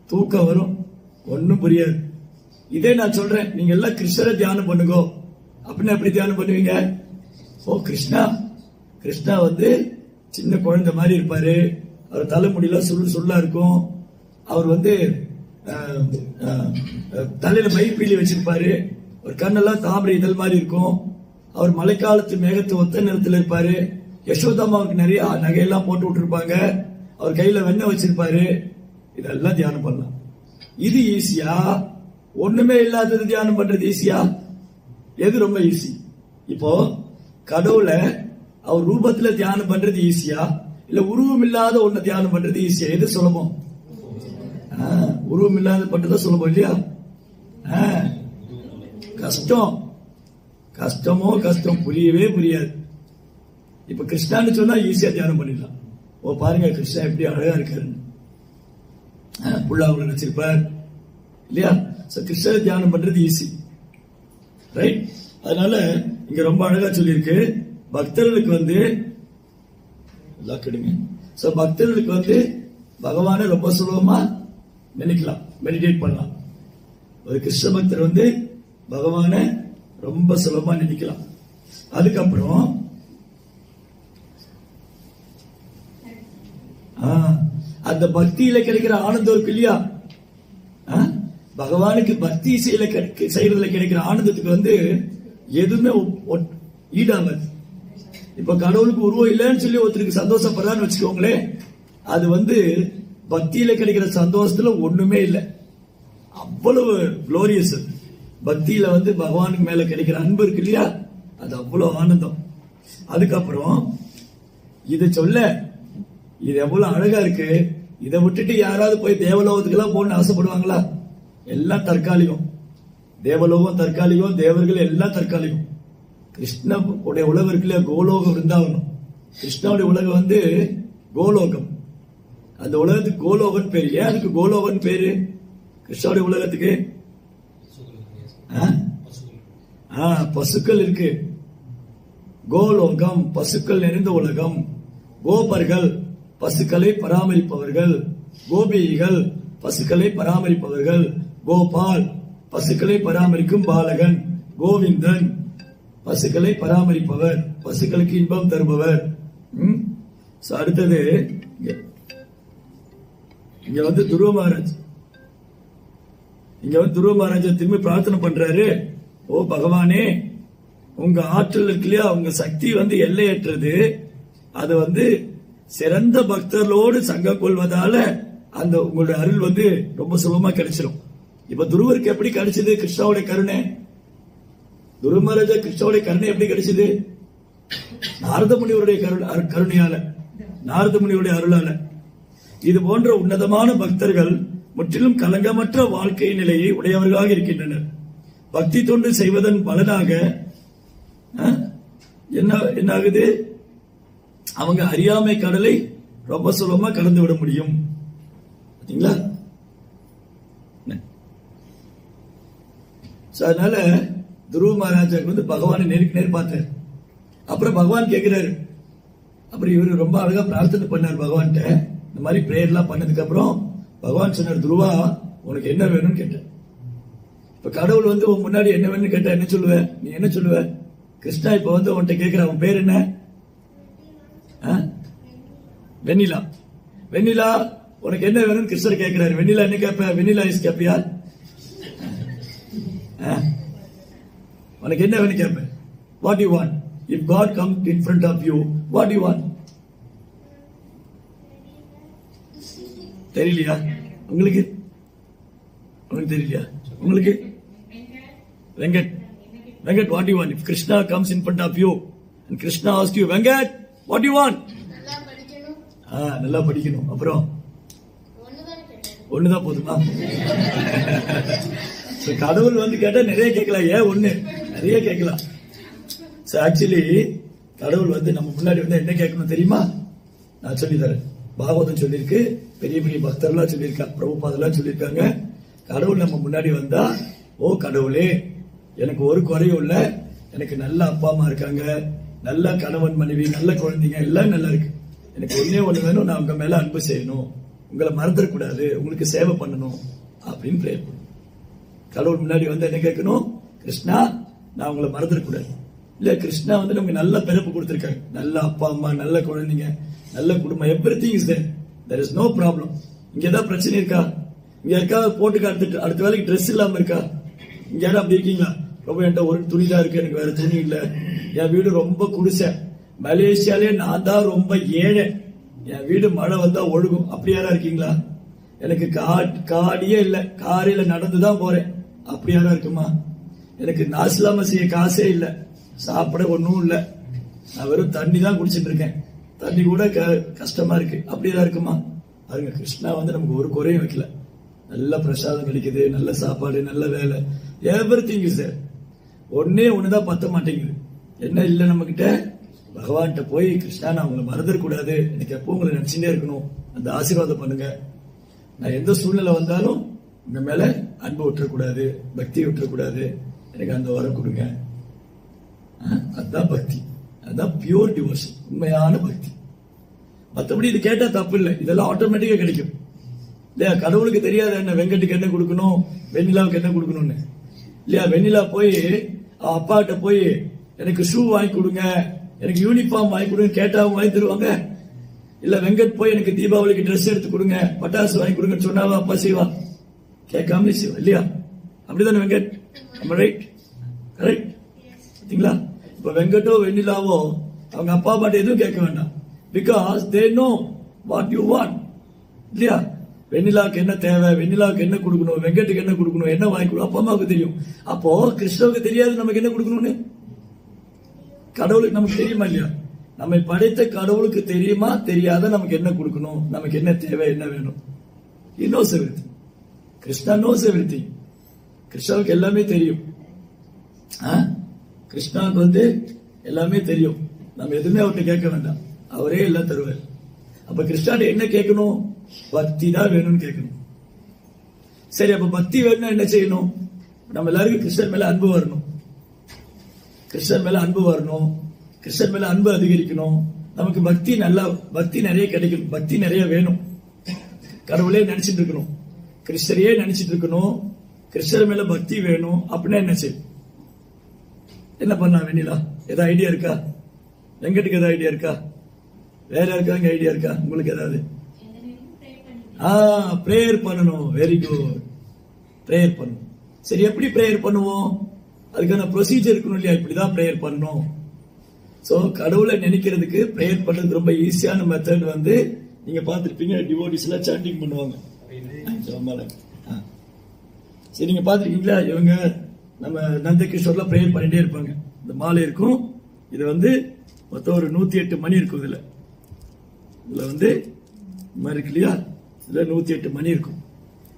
தூக்கம் வரும், ஒன்னும் புரியாது. இதே நான் சொல்றேன், நீங்க எல்லாம் கிருஷ்ணரை தியானம் பண்ணுங்க அப்படின்னா எப்படி தியானம் பண்ணுவீங்க? ஓ கிருஷ்ணா வந்து சின்ன குழந்தை மாதிரி இருப்பாரு, அவர் தலைமுடியில சுள்ளா இருக்கும், அவர் வந்து தலையில மயிர்பீலி வச்சிருப்பாரு, ஒரு கண்ணெல்லாம் தாமரை இதழ் மாதிரி இருக்கும், அவர் மழைக்காலத்து மேகத்து ஒத்த நிறத்தில் இருப்பாரு, யசோதாமாவுக்கு நிறைய நகையெல்லாம் போட்டு விட்டுருப்பாங்க, அவர் கையில வெண்ணெய் வச்சிருப்பாரு. இதெல்லாம் தியானம் பண்ணலாம். இது ஈஸியா, ஒண்ணுமே இல்லாதது தியானம் பண்றது ஈஸியா? எது ரொம்ப ஈஸி? இப்போ கடவுளை அவர் ரூபத்துல தியானம் பண்றது ஈஸியா, இல்ல உருவம் இல்லாத ஒண்ணு தியானம் பண்றது ஈஸியா? எது சுலபம்? உருவம் இல்லாத பண்றதா சுலபம் இல்லையா? கஷ்டம் புரியவே புரியாது. இப்ப கிருஷ்ணான்னு சொன்னா ஈஸியா தியானம் பண்ணிடலாம். ஓ பாருங்க கிருஷ்ணா எப்படி அழகா இருக்காரு, புல்லாவுல நினைச்சிருப்பார் இல்லையா? கிருஷ்ணரை தியானம் பண்றது ஈஸி, ரைட்? அதனால இங்க ரொம்ப அழகா சொல்லியிருக்கு, பக்தர்களுக்கு வந்து பக்தர்களுக்கு வந்து பகவானை ரொம்ப சுலபமா நினைக்கலாம், மெடிடேட் பண்ணலாம். ஒரு கிருஷ்ண பக்தர் வந்து பகவானை ரொம்ப சுலபமா நினைக்கலாம். அதுக்கப்புறம் அந்த பக்தியில கிடைக்கிற ஆனந்தம் இருக்கு இல்லையா, பகவானுக்கு பக்தி செய்யறதுல கிடைக்கிற ஆனந்தத்துக்கு எதுவுமே ஈடாமல். இப்ப கடவுளுக்கு உருவம் இல்லைன்னு சொல்லி ஒருத்தருக்கு சந்தோஷப்படுறான்னு வச்சுக்கோங்களேன், அது பக்தியில கிடைக்கிற சந்தோஷத்துல ஒண்ணுமே இல்லை. அவ்வளவு குளோரியஸ் பக்தியில பகவானுக்கு மேல கிடைக்கிற அன்பு இருக்கு இல்லையா, அது அவ்வளவு ஆனந்தம். அதுக்கப்புறம் இது சொல்ல இது எவ்வளவு அழகா இருக்கு. இதை விட்டுட்டு யாராவது போய் தேவலோகத்துக்கு எல்லாம் போகணும்னு ஆசைப்படுவாங்களா? எல்லாம் தற்காலிகம். தேவலோகம் தற்காலிகம், தேவர்கள் எல்லாம் தற்காலிகம். கிருஷ்ணனுடைய உலகம் இருக்கு இல்லையா, கோலோகம் இருந்தாகணும். கிருஷ்ணனுடைய உலகம் கோலோகம். அந்த உலகத்துக்கு கோலோகன் பேரு. ஏன் அதுக்கு கோலோகன் பேரு? கிருஷ்ணனுடைய உலகத்துக்கு பசுக்கள் இருக்கு. கோலோகம் பசுக்கள் நிறைந்த உலகம். கோபர்கள் பசுக்களை பராமரிப்பவர்கள், கோபிகள் பசுக்களை பராமரிப்பவர்கள், கோபால் பசுக்களை பராமரிக்கும் பாலகன், கோவிந்தன் பசுக்களை பராமரிப்பவர், பசுக்களுக்கு இன்பம் தருபவர். அடுத்தது இங்க துருவ மகாராஜ் துருவ மகாராஜ திரும்பி பிரார்த்தனை பண்றாரு. ஓ பகவானே, உங்க ஆற்றல் இருக்கு இல்லையா, உங்க சக்தி எல்லையற்றது. அது சிறந்த பக்தர்களோடு சங்கம் கொள்வதால அந்த உங்களுடைய அருள் ரொம்ப சுலபமா கிடைச்சிடும். இப்ப துருவருக்கு எப்படி கிடைச்சது கிருஷ்ணாவுடைய கருணை? துருவ மகாராஜா கிருஷ்ணாவுடைய கருணை எப்படி கிடைச்சது? நாரத முனிவருடைய கருணையால, நாரத முனிவருடைய அருளால. இது போன்ற உன்னதமான பக்தர்கள் முற்றிலும் கலங்கமற்ற வாழ்க்கை நிலையை உடையவர்களாக இருக்கின்றனர். பக்தி தொண்டு செய்வதன் பலனாக என்ன ஆகுது? அவங்க அறியாமை கடலை ரொம்ப சுலபமா கடந்து விட முடியும். அதனால துருவ மகாராஜாக்கு பகவானை நேருக்கு நேர் பார்த்தார். அப்புறம் பகவான் கேட்கிறாரு. அப்புறம் இவரு ரொம்ப அழகா பிரார்த்தனை பண்ணார் பகவான்கிட்ட. இந்த மாதிரி பிரேயர் எல்லாம் பண்ணதுக்கு அப்புறம் பகவான் சொன்னார், துருவா உனக்கு என்ன வேணும்னு கேட்டார். இப்ப கடவுள் உன் முன்னாடி என்ன வேணும்னு கேட்டா என்ன சொல்லுவ? நீ என்ன சொல்லுவ? கிருஷ்ணா இப்ப உன்கிட்ட கேட்கிற, அவன் பேர் என்ன? வெண்ணிலா. வெண்ணிலா உனக்கு என்ன வேணும்னு கிருஷ்ணர் கேட்கிறாரு. வெண்ணிலா என்ன கேட்ப? வெண்ணிலா இஸ் கேப்பியா? உனக்கு என்ன வேணும் கேட்ப? What you want? If God come in front of you, what you want? தெரியலையா உங்களுக்கு? உங்களுக்கு தெரியலையா உங்களுக்கு? Venkat, Venkat, what do you want? If Krishna comes in front of you and Krishna asks you, Venkat, what do you want? நல்லா படிக்கணும். அப்புறம் ஒண்ணுதான் போதுமா? கடவுள் கேட்டா நிறைய கேட்கலாம். ஏன் ஒண்ணு? நிறைய கேட்கலாம். ஆக்சுவலி கடவுள் நம்ம முன்னாடி என்ன கேட்கணும் தெரியுமா? நான் சொல்லி தரேன். பாகவதம் சொல்லியிருக்கு, பெரிய பெரிய பக்தர்லாம் சொல்லியிருக்காங்க, பிரபுபாதெல்லாம் சொல்லியிருக்காங்க. கடவுள் நம்ம முன்னாடி வந்தா, ஓ கடவுளே, எனக்கு ஒரு குறையும் இல்ல, எனக்கு நல்ல அப்பா அம்மா இருக்காங்க, நல்ல கணவன் மனைவி, நல்ல குழந்தைங்க, எல்லாம் நல்லா இருக்கு. எனக்கு ஒன்னே ஒண்ணு வேணும், நான் உங்க மேல அன்பு செய்யணும், உங்களை மறந்துடக்கூடாது, உங்களுக்கு சேவை பண்ணணும் அப்படின்னு பிரேயர் பண்ணணும். கடவுள் முன்னாடி என்ன கேட்கணும்? கிருஷ்ணா, நான் உங்களை மறந்துடக்கூடாது. இல்ல கிருஷ்ணா நமக்கு நல்ல பிறப்பு கொடுத்திருக்காங்க, நல்ல அப்பா அம்மா, நல்ல குழந்தைங்க, நல்ல குடும்பம், everything is there. There is no problem. இங்க ஏதாவது பிரச்சனை இருக்கா? இங்க யாருக்காவது போட்டுக்க அடுத்த வேலைக்கு ட்ரெஸ் இல்லாம இருக்கா? இங்க யாரும் அப்படி இருக்கீங்களா? ரொம்ப என்கிட்ட ஒரு துணி தான் இருக்கு, எனக்கு வேற துணி இல்ல, என் வீடு ரொம்ப குடிசை, மலேசியாலே நான் தான் ரொம்ப ஏழை, என் வீடு மழை வந்தா ஒழுகும், அப்படி யாரா இருக்கீங்களா? எனக்கு காடியே இல்ல, காரில நடந்துதான் போறேன், அப்படி யாரா இருக்குமா? எனக்கு நாசிலாம செய்ய காசே இல்ல, சாப்பிட ஒன்னும் இல்ல, நான் வெறும் தண்ணி தான் குடிச்சிட்டு இருக்கேன், தண்ணி கூட கஷ்டமா இருக்கு, அப்படியெல்லாம் இருக்குமா? பாருங்க, கிருஷ்ணா நமக்கு ஒரு குறையும் வைக்கல. நல்ல பிரசாதம் கிடைக்குது, நல்ல சாப்பாடு, நல்ல வேலை, எவ்ரிதிங் இஸ் தேர். ஒன்னே ஒண்ணுதான் பத்த மாட்டேங்குது. என்ன இல்ல நம்ம கிட்ட? பகவான்கிட்ட போய், கிருஷ்ணா நான் உங்களை மறந்துடக்கூடாது, எனக்கு எப்போ உங்களை நினைச்சுட்டே இருக்கணும், அந்த ஆசீர்வாதம் பண்ணுங்க, நான் எந்த சூழ்நிலை வந்தாலும் உங்க மேல அன்பு விட்டுறக்கூடாது, பக்தி விட்டுறக்கூடாது, எனக்கு அந்த வரம் கொடுங்க. அதுதான் பக்தி, அதுதான் பியூர் டிவோஷன், உண்மையான பக்தி. மற்றபடி இது கேட்டா தப்பு இல்லை, இதெல்லாம் ஆட்டோமேட்டிக்கா கிடைக்கும் இல்லையா? கடவுளுக்கு தெரியாத என்ன வெங்கட்டுக்கு என்ன கொடுக்கணும், வெண்ணிலாவுக்கு என்ன கொடுக்கணும்னு இல்லையா? வெண்ணிலா போய் அப்பா கிட்ட போய் எனக்கு ஷூ வாங்கி கொடுங்க, எனக்கு யூனிஃபார்ம் வாங்கி கொடுங்க கேட்டா வாங்கி தருவாங்க? இல்ல வெங்கட் போய் எனக்கு தீபாவளிக்கு ட்ரெஸ் எடுத்து கொடுங்க, பட்டாசு வாங்கி கொடுங்கன்னு சொன்னாவா அப்பா செய்வா? கேட்காமலே செய்வோம் இல்லையா? அப்படிதானே வெங்கட்? ரைட்? கரெக்ட். பாத்தீங்களா? இப்ப வெங்கட்டோ வெண்ணிலாவோ அவங்க அப்பா அம்மாட்ட எதுவும் கேட்க வேண்டாம். Because they know what you want இல்லையா? வெண்ணிலாவுக்கு என்ன தேவை, வெண்ணிலாவுக்கு என்ன கொடுக்கணும், வெங்கட்டுக்கு என்ன கொடுக்கணும், என்ன வாங்கி கொடுக்கணும் அப்பா அம்மாவுக்கு தெரியும். அப்போ கிருஷ்ணவுக்கு தெரியாது நமக்கு என்ன கொடுக்கணும்னு? கடவுளுக்கு நமக்கு தெரியுமா இல்லையா? நம்மை படைத்த கடவுளுக்கு தெரியுமா தெரியாத நமக்கு என்ன கொடுக்கணும், நமக்கு என்ன தேவை, என்ன வேணும்? He knows everything. Krishna knows everything. கிருஷ்ணாவுக்கு எல்லாமே தெரியும். கிருஷ்ணாவுக்கு எல்லாமே தெரியும். நம்ம எதுவுமே அவர்கிட்ட கேட்க வேண்டாம், அவரே எல்லாம் தருவார். அப்ப கிருஷ்ணாட்ட என்ன கேட்கணும்? பக்தி தான் வேணும்னு கேட்கணும். சரி, அப்ப பக்தி வேணும்னா என்ன செய்யணும்? நம்ம எல்லாருக்கும் கிருஷ்ணன் மேல அன்பு வரணும். கிருஷ்ணன் மேல அன்பு வரணும், கிருஷ்ணன் மேல அன்பு அதிகரிக்கணும். நமக்கு பக்தி நிறைய கிடைக்கணும், பக்தி நிறைய வேணும். கடவுளே நினைச்சிட்டு இருக்கணும், கிருஷ்ணரையே நினைச்சிட்டு இருக்கணும், கிருஷ்ணர் மேல பக்தி வேணும். அப்படின்னா என்ன செய்யும்? என்ன பண்ணா வெண்ணிலா? ஏதாவது ஐடியா இருக்கா? வெங்கட்டுக்கு ஏதாவது ஐடியா இருக்கா? வேற யாருக்காங்க ஐடியா இருக்கா உங்களுக்கு ஏதாவது? பிரேயர் பண்ணணும். வெரி குட், பிரேயர் பண்ணணும். சரி, எப்படி பிரேயர் பண்ணுவோம்? அதுக்கான ப்ரொசீஜர் இருக்கணும் இல்லையா? இப்படிதான் பிரேயர் பண்ணணும். சோ கடவுளை நினைக்கிறதுக்கு பிரேயர் பண்றது ரொம்ப ஈஸியான மெத்தட் நீங்க பாத்திருப்பீங்க. டிவோட்டிஸ் எல்லாம் சாண்டிங் பண்ணுவாங்க. சரி, நீங்க பாத்திருக்கீங்களா? இவங்க நம்ம நந்தகிஷோர்ல பிரேயர் பண்ணிட்டே இருப்பாங்க. இந்த மாலை இருக்கும். இது மொத்தம் ஒரு 108 மணி இருக்கும். இதுல இருக்கு இல்லையா? இதுல 108 மணி இருக்கும்.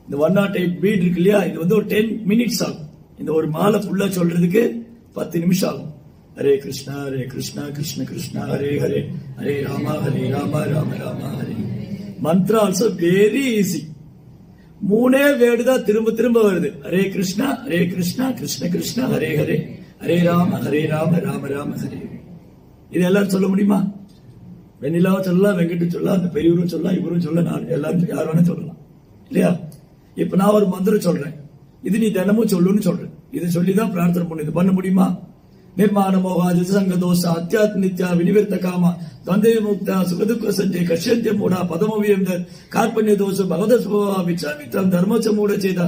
இந்த 108 பீட் இருக்கு இல்லையா? இது ஒரு 10 மினிட்ஸ் ஆகும். இந்த ஒரு மாலை ஃபுல்லா சொல்றதுக்கு 10 நிமிஷம் ஆகும். Hare Krishna Krishna Krishna Hare Hare, Hare Rama Rama Rama Hare. Mantra also very easy. 3 word தான் திரும்ப திரும்ப வருது. ஹரே கிருஷ்ணா கிருஷ்ண கிருஷ்ணா ஹரே ஹரே, ஹரே ராம ராம ராம ஹரே. இது எல்லாரும் சொல்ல முடியுமா? வெண்ணிலாவும் சொல்லலாம், வெங்கட்டும் சொல்லலாம், அந்த பெரியவரும் சொல்லலாம், இவரும் சொல்லலாம், நான் எல்லாரும் யார் வேணா சொல்லலாம் இல்லையா? இப்ப நான் ஒரு மந்திரம் சொல்றேன், இது நீ தினமும் சொல்லுன்னு சொல்றேன். இது சொல்லிதான் பிரார்த்தனை பண்ணு. இது பண்ண முடியுமா? நிர்மாண மோகா ஜசங்க தோஷ அத்தியாத்ம நித்யா வினிவிருத்த காமா தந்தை முக்தா சுகதுக்க சஞ்சய் கஷ்யந்திய மூடா பதமவியம் கார்பண்ய தோஷ பகவத சுபவா விச்சாமித்ரம் தர்மச்ச மூட செய்தா.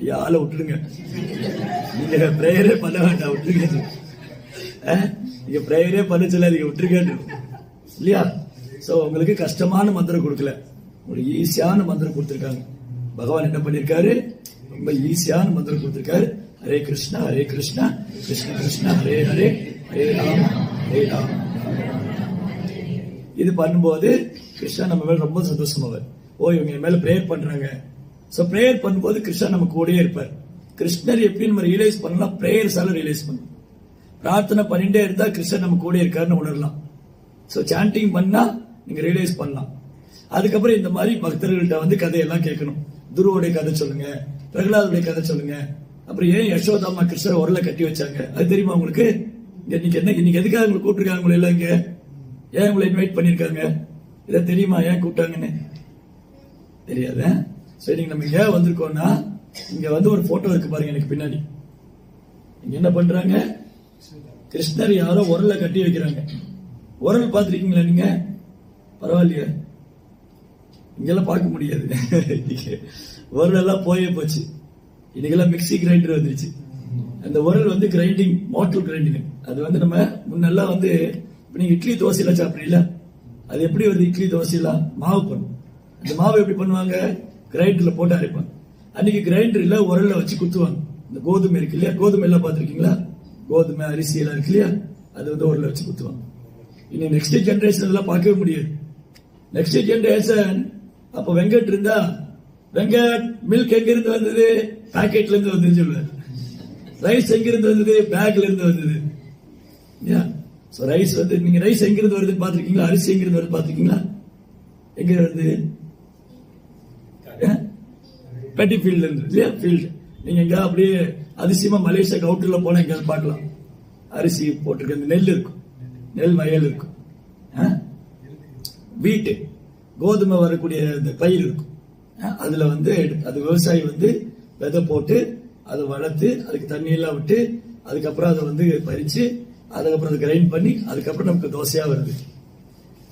ஐயா, ஆளை விட்டுருங்க. நீங்க பிரேயரே பண்ண வேண்டாம், விட்டுருங்க. நீங்க பிரேயரே பண்ண சொல்லாதீங்க, விட்டுருங்க இல்லையா? சோ உங்களுக்கு கஷ்டமான மந்திரம் கொடுக்கல, உங்களுக்கு ஈஸியான மந்திரம் கொடுத்திருக்காங்க. பகவான் என்ன பண்ணிருக்காரு? ரொம்ப ஈஸியான மந்திரம் கொடுத்திருக்காரு. ஹரே கிருஷ்ணா கிருஷ்ண கிருஷ்ணா ஹரே ஹரே, ஹரே ராம. இது பண்ணும்போது கிருஷ்ணா நம்ம மேல ரொம்ப சந்தோஷமாவார். இவங்க மேல பிரேயர் பண்றாங்க. சோ பிரேயர் பண்ணும்போது கிருஷ்ணா நம்ம கூடயே இருப்பார். கிருஷ்ணர் எப்படி நம்ம ரியலைஸ் பண்ணலாம்? பிரேயர்ஸால ரியலைஸ் பண்ணலாம். பிரார்த்தனை பண்ணிட்டே இருந்தா கிருஷ்ணர் நம்ம கூட இருக்காருன்னு உணரலாம். சோ சாண்டிங் பண்ணா நீங்க ரியலைஸ் பண்ணலாம். அதுக்கப்புறம் இந்த மாதிரி பக்தர்கள்ட்ட கதையெல்லாம் கேட்கணும். துருவோடைய கதை சொல்லுங்க, பிரகலாதுடைய கதை சொல்லுங்க. அப்புறம் ஏன் யசோதாமா கிருஷ்ணர் உரல கட்டி வச்சாங்க அது தெரியுமா உங்களுக்கு? இன்னைக்கு எதுக்காக உங்களை கூப்பிட்டுருக்காங்க? உங்களை எல்லாம் இங்க ஏன் உங்களை இன்வைட் பண்ணிருக்காங்க? இதை தெரியுமா ஏன் கூப்பிட்டாங்கன்னு? தெரியாது. சரி, நம்ம ஏன் வந்திருக்கோம்னா, இங்க ஒரு போட்டோ இருக்கு பாருங்க எனக்கு பின்னாடி. இங்க என்ன பண்றாங்க? கிருஷ்ணர் யாரோ உரல கட்டி வைக்கிறாங்க. உரல் பாத்திருக்கீங்களா நீங்க? பரவாயில்லையா? இங்கெல்லாம் பார்க்க முடியாது. உரல் எல்லாம் போயே போச்சு. இன்னைக்கெல்லாம் மிக்சி கிரைண்டர் வந்துருச்சு. அந்த உரல் கிரைண்டிங், மோட்டர் கிரைண்டிங். அது நம்ம முன்னெல்லாம் நீங்க இட்லி தோசை எல்லாம் சாப்பிடல, அது எப்படி இட்லி தோசை எல்லாம் மாவு பண்ணும். அந்த மாவு எப்படி பண்ணுவாங்க? கிரைண்டர்ல போட்டு அரைப்பாங்க. அன்னைக்கு கிரைண்டர்ல உரல்ல வச்சு குத்துவாங்க. இந்த கோதுமை இருக்கு இல்லையா? கோதுமை எல்லாம் பாத்திருக்கீங்களா? கோதுமை அரிசி எல்லாம் இருக்கு இல்லையா? அது உரல்ல வச்சு குத்துவாங்க. இனி நெக்ஸ்ட் ஜெனரேஷன் எல்லாம் பார்க்கவே முடியாது. நெக்ஸ்ட் ஜெனரேஷன் அப்ப வெங்கட் இருந்தா, வெங்கட் மில்க் எங்க இருந்து வந்தது? பாக்கெட்ல இருந்து வந்து சொல்லுவாரு. ரைஸ் எங்க இருந்து வந்தது? பேக்ல இருந்து வந்தது. ரைஸ் நீங்க ரைஸ் எங்க இருந்து வருதுன்னு பாத்திருக்கீங்களா? அரிசி எங்க இருந்து வருது பாத்திருக்கீங்களா? எங்க வருது? பெட்டி ஃபீல்ட்ல இருந்து இல்லையா? ஃபீல்டு நீங்க எங்க அப்படியே அதிசயமா மலேசியா அவுட்டர்ல போனா எங்க பார்க்கலாம். அரிசி போட்டிருக்க நெல் இருக்கும், நெல் வயல் இருக்கும். வீட்டு கோதுமை வரக்கூடிய பயிர் இருக்கும். அதுல அது விவசாயி விதை போட்டு அதை வளர்த்து அதுக்கு தண்ணி எல்லாம் விட்டு அதுக்கப்புறம் அதை பறிச்சு அதுக்கப்புறம் அதை கிரைண்ட் பண்ணி அதுக்கப்புறம் நமக்கு தோசையா வருது.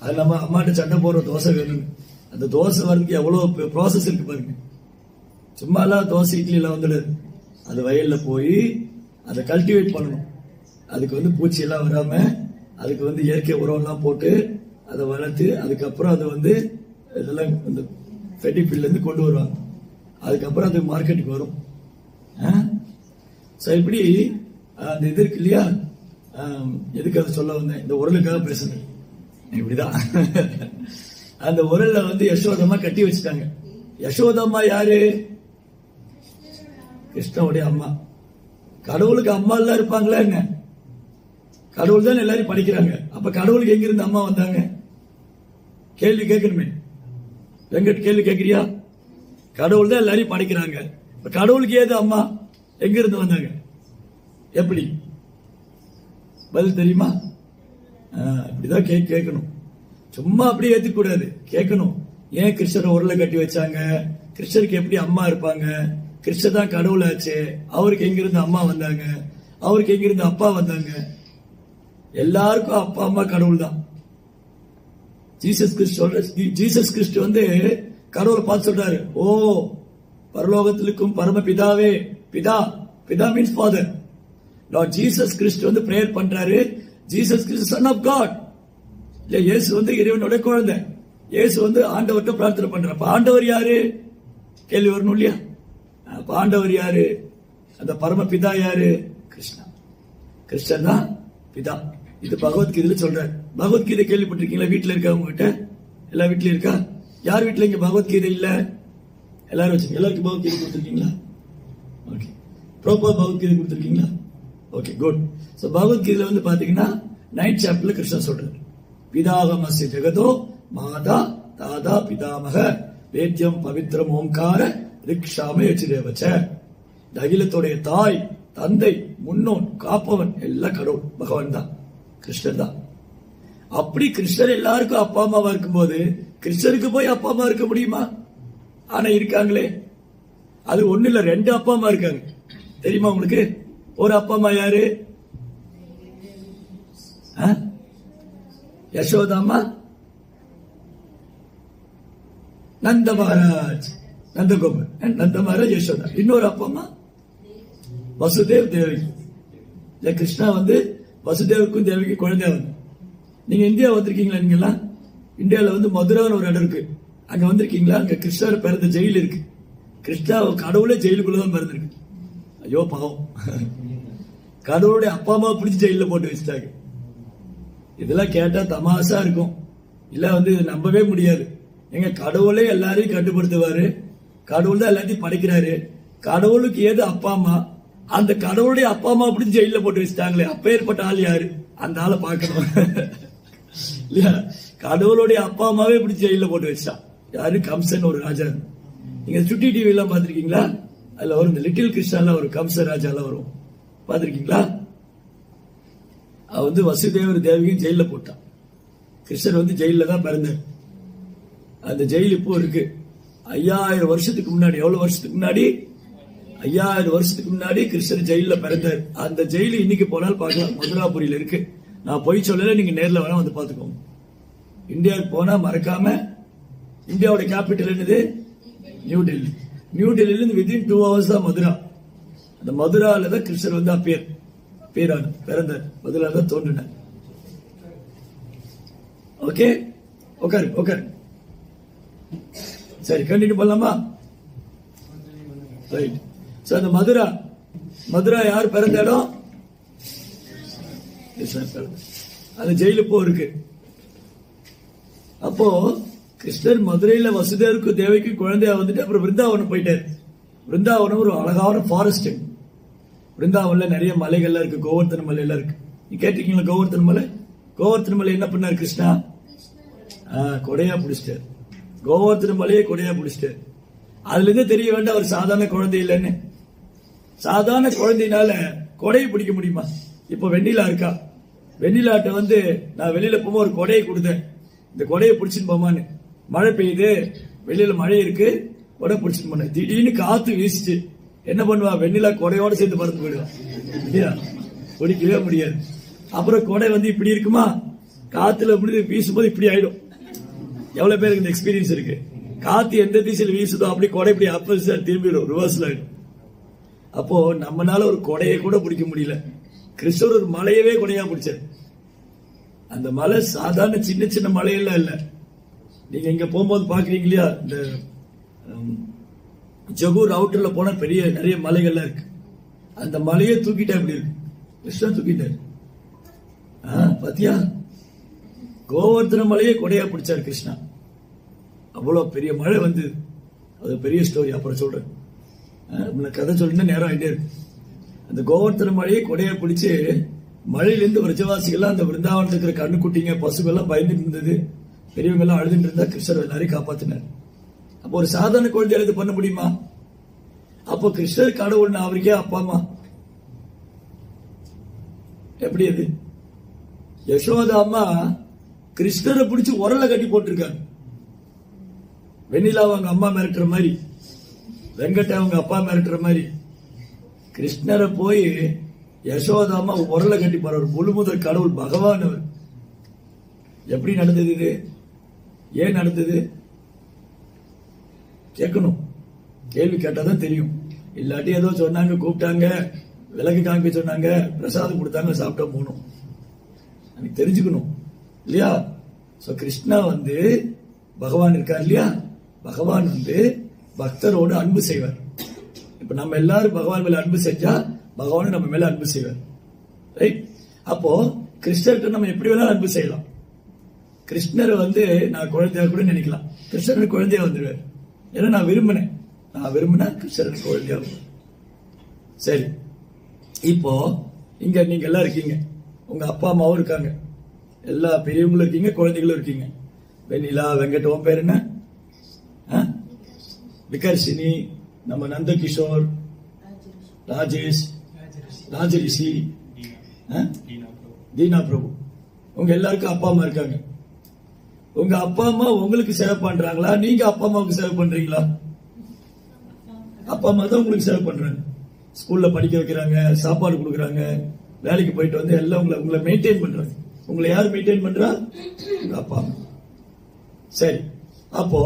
அது நம்ம அம்மாட்ட சண்டை போடுற தோசை வேணும்னு. அந்த தோசை வர்றதுக்கு எவ்வளவு ப்ராசஸ் இருக்கு பாருங்க. சும்மா எல்லாம் தோசை இட்லி எல்லாம் வந்துடுது. அது வயல்ல போய் அதை கல்டிவேட் பண்ணணும். அதுக்கு வந்து பூச்சி எல்லாம் வராம அதுக்கு வந்து இயற்கை உரம் எல்லாம் போட்டு அதை வளர்த்து அதுக்கப்புறம் அதை வந்து இதெல்லாம் இந்த ஃபெர்டிஃபில்ல இருந்து கொண்டு வருவாங்க. அதுக்கப்புறம் அது மார்க்கெட்டுக்கு வரும். இப்படி அந்த இது இருக்கு இல்லையா, எதுக்கு அதை சொல்ல வந்தேன், இந்த உரலுக்காக பேசுனேன். இப்படிதான் அந்த உரல்ல வந்து யசோதம்மா கட்டி வச்சுட்டாங்க. யசோதம்மா யாரு? கிருஷ்ணனுடைய அம்மா. கடவுளுக்கு அம்மா எல்லாம் இருப்பாங்களா என்ன? கடவுள் தான் எல்லாரும் படிக்கிறாங்க. அப்ப கடவுளுக்கு எங்கிருந்து அம்மா வந்தாங்க? கேள்வி கேட்கணுமே. வெங்கட் கேள்வி கேட்கிறியா? கடவுள் தான் எல்லாரையும் படிக்கிறாங்க. கடவுளுக்கு ஏது அம்மா? எங்க இருந்து வந்தாங்க? எப்படி? பதில் தெரியுமா? இப்படிதான் கேட்கணும். சும்மா அப்படியே ஏத்துக்க கூடாது, கேட்கணும். ஏன் கிருஷ்ணரை உருளை கட்டி வச்சாங்க? கிருஷ்ணருக்கு எப்படி அம்மா இருப்பாங்க? கிருஷ்ணர் தான் கடவுள் ஆச்சு. அவருக்கு எங்கிருந்து அம்மா வந்தாங்க? அவருக்கு எங்கிருந்து அப்பா வந்தாங்க? எல்லாருக்கும் அப்பா அம்மா கடவுள் தான். ஜீசஸ் கிறிஸ்து வந்து கடவுளை பார்த்து சொல்றாரு, ஓ பரலோகத்திற்கும் பரம பிதாவே. பிதா means father. Lord Jesus Christ வந்து பிரேயர் பண்றாரு. Jesus Christ son of God. இல்ல, இயேசு வந்து இறைவனோட குழந்தை. இயேசு வந்து ஆண்டவர்கிட்ட பிரார்த்தனை பண்ற. அப்ப ஆண்டவர் யாரு? கேள்வி வரணும் இல்லையா? அப்ப ஆண்டவர் யாரு? அந்த பரம பிதா யாரு? கிருஷ்ணா. கிருஷ்ணன் தான் பிதா. இது பகவத்கீதையில சொல்றாரு. பகவத்கீதை கேள்விப்பட்டிருக்கீங்களா? வீட்டுல இருக்கா? உங்ககிட்ட எல்லா வீட்லயும் இருக்கா? யார் வீட்டுல இங்க பகவத்கீதை இல்ல? எல்லாரும் வச்சுங்க. எல்லாருக்கும் பகவத்கீதை கொடுத்துருக்கீங்களா? ஓகே. ப்ராப்பர் பகவத்கீதை கொடுத்துருக்கீங்களா? Okay, good. சோ பகவத்கீதையில வந்து பாத்தீங்கன்னா 9th சாப்டர்ல கிருஷ்ணன் சொல்றாரு, பிதாகமஸ்ய ஜெகதோ மாதா தாதா பிதாமக வேத்யம் பவித்ரம் ஓம்கார ரிக்ஷாம யச்சிதேவச்ச. இந்த அகிலத்துடைய தாய், தந்தை, முன்னோன், காப்பவன் எல்லாம் கடவுள் பகவான் தான், கிருஷ்ணர் தான். அப்படி கிருஷ்ணர் எல்லாருக்கும் அப்பா அம்மாவா இருக்கும்போது கிருஷ்ணருக்கு போய் அப்பா அம்மா இருக்க முடியுமா? ஆனா இருக்காங்களே. அது ஒண்ணு இல்ல, 2 அப்பா அம்மா இருக்காங்க. தெரியுமா உங்களுக்கு? ஒரு அப்பா அம்மா யாரு? யசோதாமா, நந்த மகாராஜ், நந்தகோபர், நந்த மகாராஜ், யசோதா. இன்னொரு அப்பா அம்மா வசுதேவ் தேவகி. இல்ல, கிருஷ்ணா வந்து வசுதேவுக்கும் தேவகி குழந்தையா வந்து. நீங்க இந்தியா வந்திருக்கீங்களா? நீங்கெல்லாம் இந்தியாவில வந்து மதுரான்னு ஒரு இடம் இருக்கு, அங்க வந்திருக்கீங்களா? அங்க கிருஷ்ணர் பிறந்த ஜெயில் இருக்கு. கிருஷ்ணா கடவுளே ஜெயிலுக்குள்ளதான் பிறந்திருக்கு. ஐயோ பாவம், கடவுளுடைய அப்பா அம்மா பிடிச்சி ஜெயில போட்டு வச்சுட்டாங்க. இதெல்லாம் கேட்டா தமாஷா இருக்கும், இல்ல வந்து நம்பவே முடியாது. எங்க கடவுளே எல்லாரையும் கட்டுப்படுத்துவாரு, கடவுள் தான் எல்லாத்தையும் படைக்கிறாரு, கடவுளுக்கு ஏது அப்பா அம்மா? அந்த கடவுளுடைய அப்பா அம்மா பிடிச்சி ஜெயில போட்டு வச்சுட்டாங்களே, அப்பேற்பட்ட ஆள் யாரு? அந்த ஆளை பார்க்கணும் இல்லையா? கடவுளுடைய அப்பா அம்மாவே பிடிச்சி ஜெயில போட்டு வச்சான். யாரு? கம்சன் ஒரு ராஜா. நீங்க சுட்டி டிவி எல்லாம் பாத்திருக்கீங்களா? அதுல வரும் இந்த லிட்டில் கிருஷ்ணா ஒரு கம்ச ராஜா எல்லாம் வரும், பாத்திருக்கீங்களா? அவ வந்து வசுதேவர் தேவகியும் ஜெயில போட்டான். கிருஷ்ணர் வந்து ஜெயில தான் பிறந்தார். அந்த ஜெயில் இப்போ இருக்கு. 5000 வருஷத்துக்கு முன்னாடி, எவ்வளவு வருஷத்துக்கு முன்னாடி? 5000 வருஷத்துக்கு முன்னாடி கிருஷ்ணர் ஜெயில பிறந்தார். அந்த ஜெயில இன்னைக்கு போனாலும் பார்க்கலாம், மதுராபுரியில இருக்கு. நான் போய் சொல்லல, நீங்க நேர்ல வேணா வந்து பாத்துக்கோங்க. இந்தியாவுக்கு போனா மறக்காம, இந்தியாவோட கேபிட்டல் என்னது? நியூ டெல்லி. நியூ டெல்லியில இருந்து வித்தின் 2 hours தான் மதுரா. அந்த மதுரால தான் கிருஷ்ணர் வந்து பிறந்தார். மதுரால தான் தோன்றினார். ஓகே, உட்காரு. சரி, கண்டினியூ பண்ணலாமா? ரைட். சோ அந்த மதுரா யார் பிறந்த இடம்? அந்த ஜெயிலு போ இருக்கு. அப்போ கிருஷ்ணர் மதுரையில வசுதேவருக்கு தேவைக்கு குழந்தையா வந்துட்டு அப்புறம் பிருந்தாவனம் போயிட்டாரு. பிருந்தாவனம் ஒரு அழகான ஃபாரஸ்ட். பிருந்தாவன்ல நிறைய மலைகள்லாம் இருக்கு, கோவர்த்தன மலை எல்லாம் இருக்கு. நீ கேட்டீங்களா கோவர்த்தன மலை? கோவர்த்தன மலை என்ன பண்ணாரு கிருஷ்ணா? கொடையா பிடிச்சிட்டாரு. கோவர்த்தன மலையை கொடையா பிடிச்சிட்டாரு. அதுல இருந்து தெரிய வேண்டாம் அவர் சாதாரண குழந்தை இல்லைன்னு. சாதாரண குழந்தையினால கொடையை பிடிக்க முடியுமா? இப்ப வெண்ணிலா இருக்கா, வெண்ணிலாட்ட வந்து நான் வெளியில போகும்போது ஒரு கொடையை கொடுத்தேன், இந்த கொடையை பிடிச்சின்னு போமான்னு. மழை பெய்யுது, வெளியில மழை இருக்கு, கொடை பிடிச்சிட்டு போனேன். திடீர்னு காத்து வீசிச்சு, என்ன பண்ணுவா? வெண்ணிலா கொடையோட சேர்ந்து பறந்து போயிடுவான் இல்லையா? பிடிக்கவே முடியாது. அப்புறம் கொடை வந்து இப்படி இருக்குமா, காத்துல இப்படி வீசும்போது இப்படி ஆயிடும். எவ்வளவு பேருக்கு இந்த எக்ஸ்பீரியன்ஸ் இருக்கு? காத்து எந்த திசையில் வீசுதோ அப்படி கொடை இப்படி ஆப்போசிட்டா திரும்பிடும், ரிவர்ஸ்ல ஆயிடும். அப்போ நம்மனால ஒரு கொடையை கூட பிடிக்க முடியல. கிறிஸ்தவர் ஒரு மலையவே கொடையா பிடிச்சார். அந்த மலை சாதாரண சின்ன சின்ன மலையெல்லாம் இல்ல. நீங்க இங்க போகும்போது பாக்குறீங்க இல்லையா, இந்த ஜகூர் அவுட்டர்ல போன பெரிய நிறைய மலைகள்லாம் இருக்கு. அந்த மலையை தூக்கிட்டா எப்படி இருக்கு? கிருஷ்ணா தூக்கிட்டாரு. பாத்தியா, கோவர்த்தன மலையே கொடையா பிடிச்சார் கிருஷ்ணா. அவ்வளவு பெரிய மழை வந்து, அது பெரிய ஸ்டோரி, அப்புறம் சொல்றேன். கதை சொல்லிட்டு நேரம் ஆயிட்டே இருக்கு. அந்த கோவர்த்தன மலையை கொடையா பிடிச்சு மழையிலிருந்து விரஜவாசிகள்லாம் அந்த விருந்தாவனத்துக்கு இருக்கிற கண்ணுக்குட்டிங்க பசுகள்லாம் பயந்துட்டு இருந்தது, பெரியவங்க எல்லாம் அழுதுட்டு இருந்தா கிருஷ்ணர் எல்லாரையும் காப்பாத்தினார். அப்போ ஒரு சாதாரண குழந்தையால இது பண்ண முடியுமா? அப்போ கிருஷ்ணர் கடவுள்னு அவருக்கே அப்பா அம்மா எப்படி? அது யசோதா அம்மா கிருஷ்ணரை பிடிச்சு உரல கட்டி போட்டிருக்காங்க. வெண்ணிலா அவங்க அம்மா மிரட்டுற மாதிரி, வெங்கட்ட அவங்க அப்பா மிரட்டுற மாதிரி, கிருஷ்ணரை போய் யசோதாமா உரல கட்டி போற ஒரு முழுமுதல் கடவுள் பகவான் அவர். எப்படி நடந்தது இது? ஏன் நடந்தது? கேட்கணும். கேள்வி கேட்டாதான் தெரியும். இல்லாட்டி ஏதோ சொன்னாங்க, கூப்பிட்டாங்க, விலகு காமிக்க சொன்னாங்க, பிரசாதம் கொடுத்தாங்க, சாப்பிட்டா போகணும். எனக்கு தெரிஞ்சுக்கணும் இல்லையா? சோ கிருஷ்ணா வந்து பகவான் இருக்கார் இல்லையா, பகவான் வந்து பக்தரோடு அன்பு செய்வார். இப்ப நம்ம எல்லாரும் பகவான் மேல அன்பு செஞ்சா பகவான் நம்ம மேல அன்பு செய்வார். ரைட்? அப்போ கிருஷ்ணர்கிட்ட நம்ம எப்படி வேணாலும் அன்பு செய்யலாம். கிருஷ்ணர் வந்து நான் குழந்தையா கூட நினைக்கலாம், கிருஷ்ணர் குழந்தையா வந்துடுவார். ஏன்னா நான் விரும்பினா கிருஷ்ணர் குழந்தையா வரும். சரி, இப்போ இங்க நீங்க எல்லாம் இருக்கீங்க, உங்க அப்பா அம்மாவும் இருக்காங்க, எல்லா பெரியவங்களும் இருக்கீங்க, குழந்தைகளும் இருக்கீங்க. வெண்ணிலா, வெங்கட், உன் பேர் என்ன? விகர்ஷினி, நம்ம நந்தகிஷோர், ராஜேஷ், ராஜரிஷி, தீனா பிரபு, உங்க எல்லாருக்கும் அப்பா அம்மா இருக்காங்க. உங்க அப்பா அம்மா உங்களுக்கு சேவை பண்றாங்களா, நீங்க அப்பா அம்மாவுக்கு சேவை பண்றீங்களா? அப்பா அம்மா தான் உங்களுக்கு சேவை பண்றாங்க. ஸ்கூல்ல படிக்க வைக்கிறாங்க, சாப்பாடு கொடுக்கறாங்க, வேலைக்கு போயிட்டு வந்து எல்லாம் உங்களை மெயின்டைன் பண்றாங்க. உங்களை யார் மெயின்டைன் பண்றா? உங்க அப்பா அம்மா. சரி, அப்போ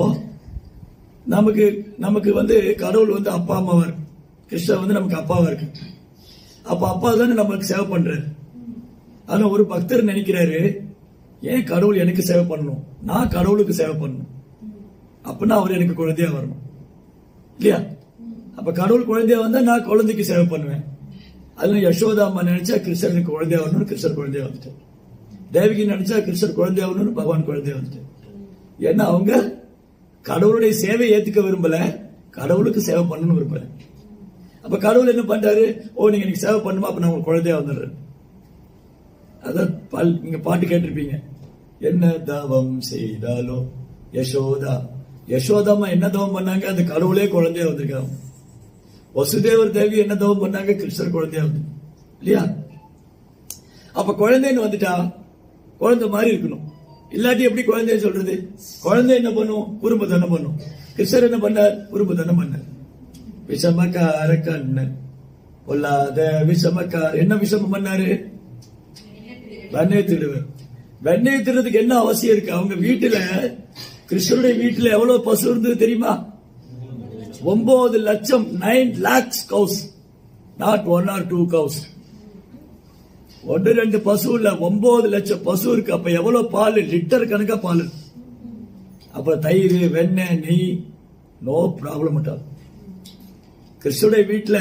நமக்கு வந்து கடவுள் வந்து அப்பா அம்மாவா இருக்கு, கிருஷ்ணர் வந்து நமக்கு அப்பாவா இருக்கு. அப்ப அப்பா தானே நமக்கு சேவை பண்றாரு. ஆனா ஒரு பக்தர் நினைக்கிறாரு, ஏன் கடவுள் எனக்கு சேவை பண்ணணும், நான் கடவுளுக்கு சேவை பண்ணணும், அப்படின்னா அவர் எனக்கு குழந்தையா வரணும் இல்லையா? அப்ப கடவுள் குழந்தையா வந்தா நான் குழந்தைக்கு சேவை பண்ணுவேன். அதுல யசோதா அம்மா நினைச்சா கிருஷ்ணனுக்கு குழந்தையா வரணும்னு கிருஷ்ணர் குழந்தையா வந்துட்டார். தேவிக்கு நினைச்சா கிருஷ்ணர் குழந்தையா வரணும்னு பகவான் குழந்தையா வந்துட்டார். ஏன்னா அவங்க கடவுளுடைய சேவை ஏத்துக்க விரும்பல, கடவுளுக்கு சேவை பண்ணணும்னு விரும்பல. அப்ப கடவுள் என்ன பண்றாரு? ஓ, நீங்க எனக்கு சேவை பண்ணுமா, அப்ப நான் உங்களுக்கு குழந்தையா வந்துடுறேன். அதான் நீங்க பாட்டு கேட்டிருப்பீங்க, என்ன தவம் செய்தாலோ யசோதா. யசோதாமா என்ன தவம் பண்ணாங்க? அந்த கடவுளே குழந்தையா வந்திருக்காங்க. வசுதேவர் தேவி என்ன தவம் பண்ணாங்க? கிருஷ்ணர் குழந்தையா வந்து இல்லையா? அப்ப குழந்தைன்னு வந்துட்டா குழந்தை மாதிரி இருக்கணும். இல்லாட்டி எப்படி குழந்தைய சொல்றது? குழந்தை என்ன பண்ணும்? குறும்பு தானே பண்ணும். கிருஷ்ணர் என்ன பண்ணார்? குறும்பு தானே பண்ணார். விஷமக்கார கண்ணன் பொல்லாத விஷமக்கார. என்ன விஷமம் பண்ணாரு? வெண்ணெய் திருடுவர். வெண்ணெய் திருடுறதுக்கு என்ன அவசியம் இருக்கு? அவங்க வீட்டுல, கிருஷ்ணருடைய வீட்டுல எவ்வளவு பசு இருந்தது தெரியுமா? 9 லட்சம், 9 lakhs cows, not 1 or 2 cows. 1-2 பசு இல்ல, 9 லட்சம் பசு இருக்கு. அப்ப எவ்வளவு பால்? லிட்டர் கணக்கா பால். அப்ப தயிர், வெண்ணெய், நெய், நோ ப்ராப்ளம் அட் ஆல். கிருஷ்ணருடைய வீட்டுல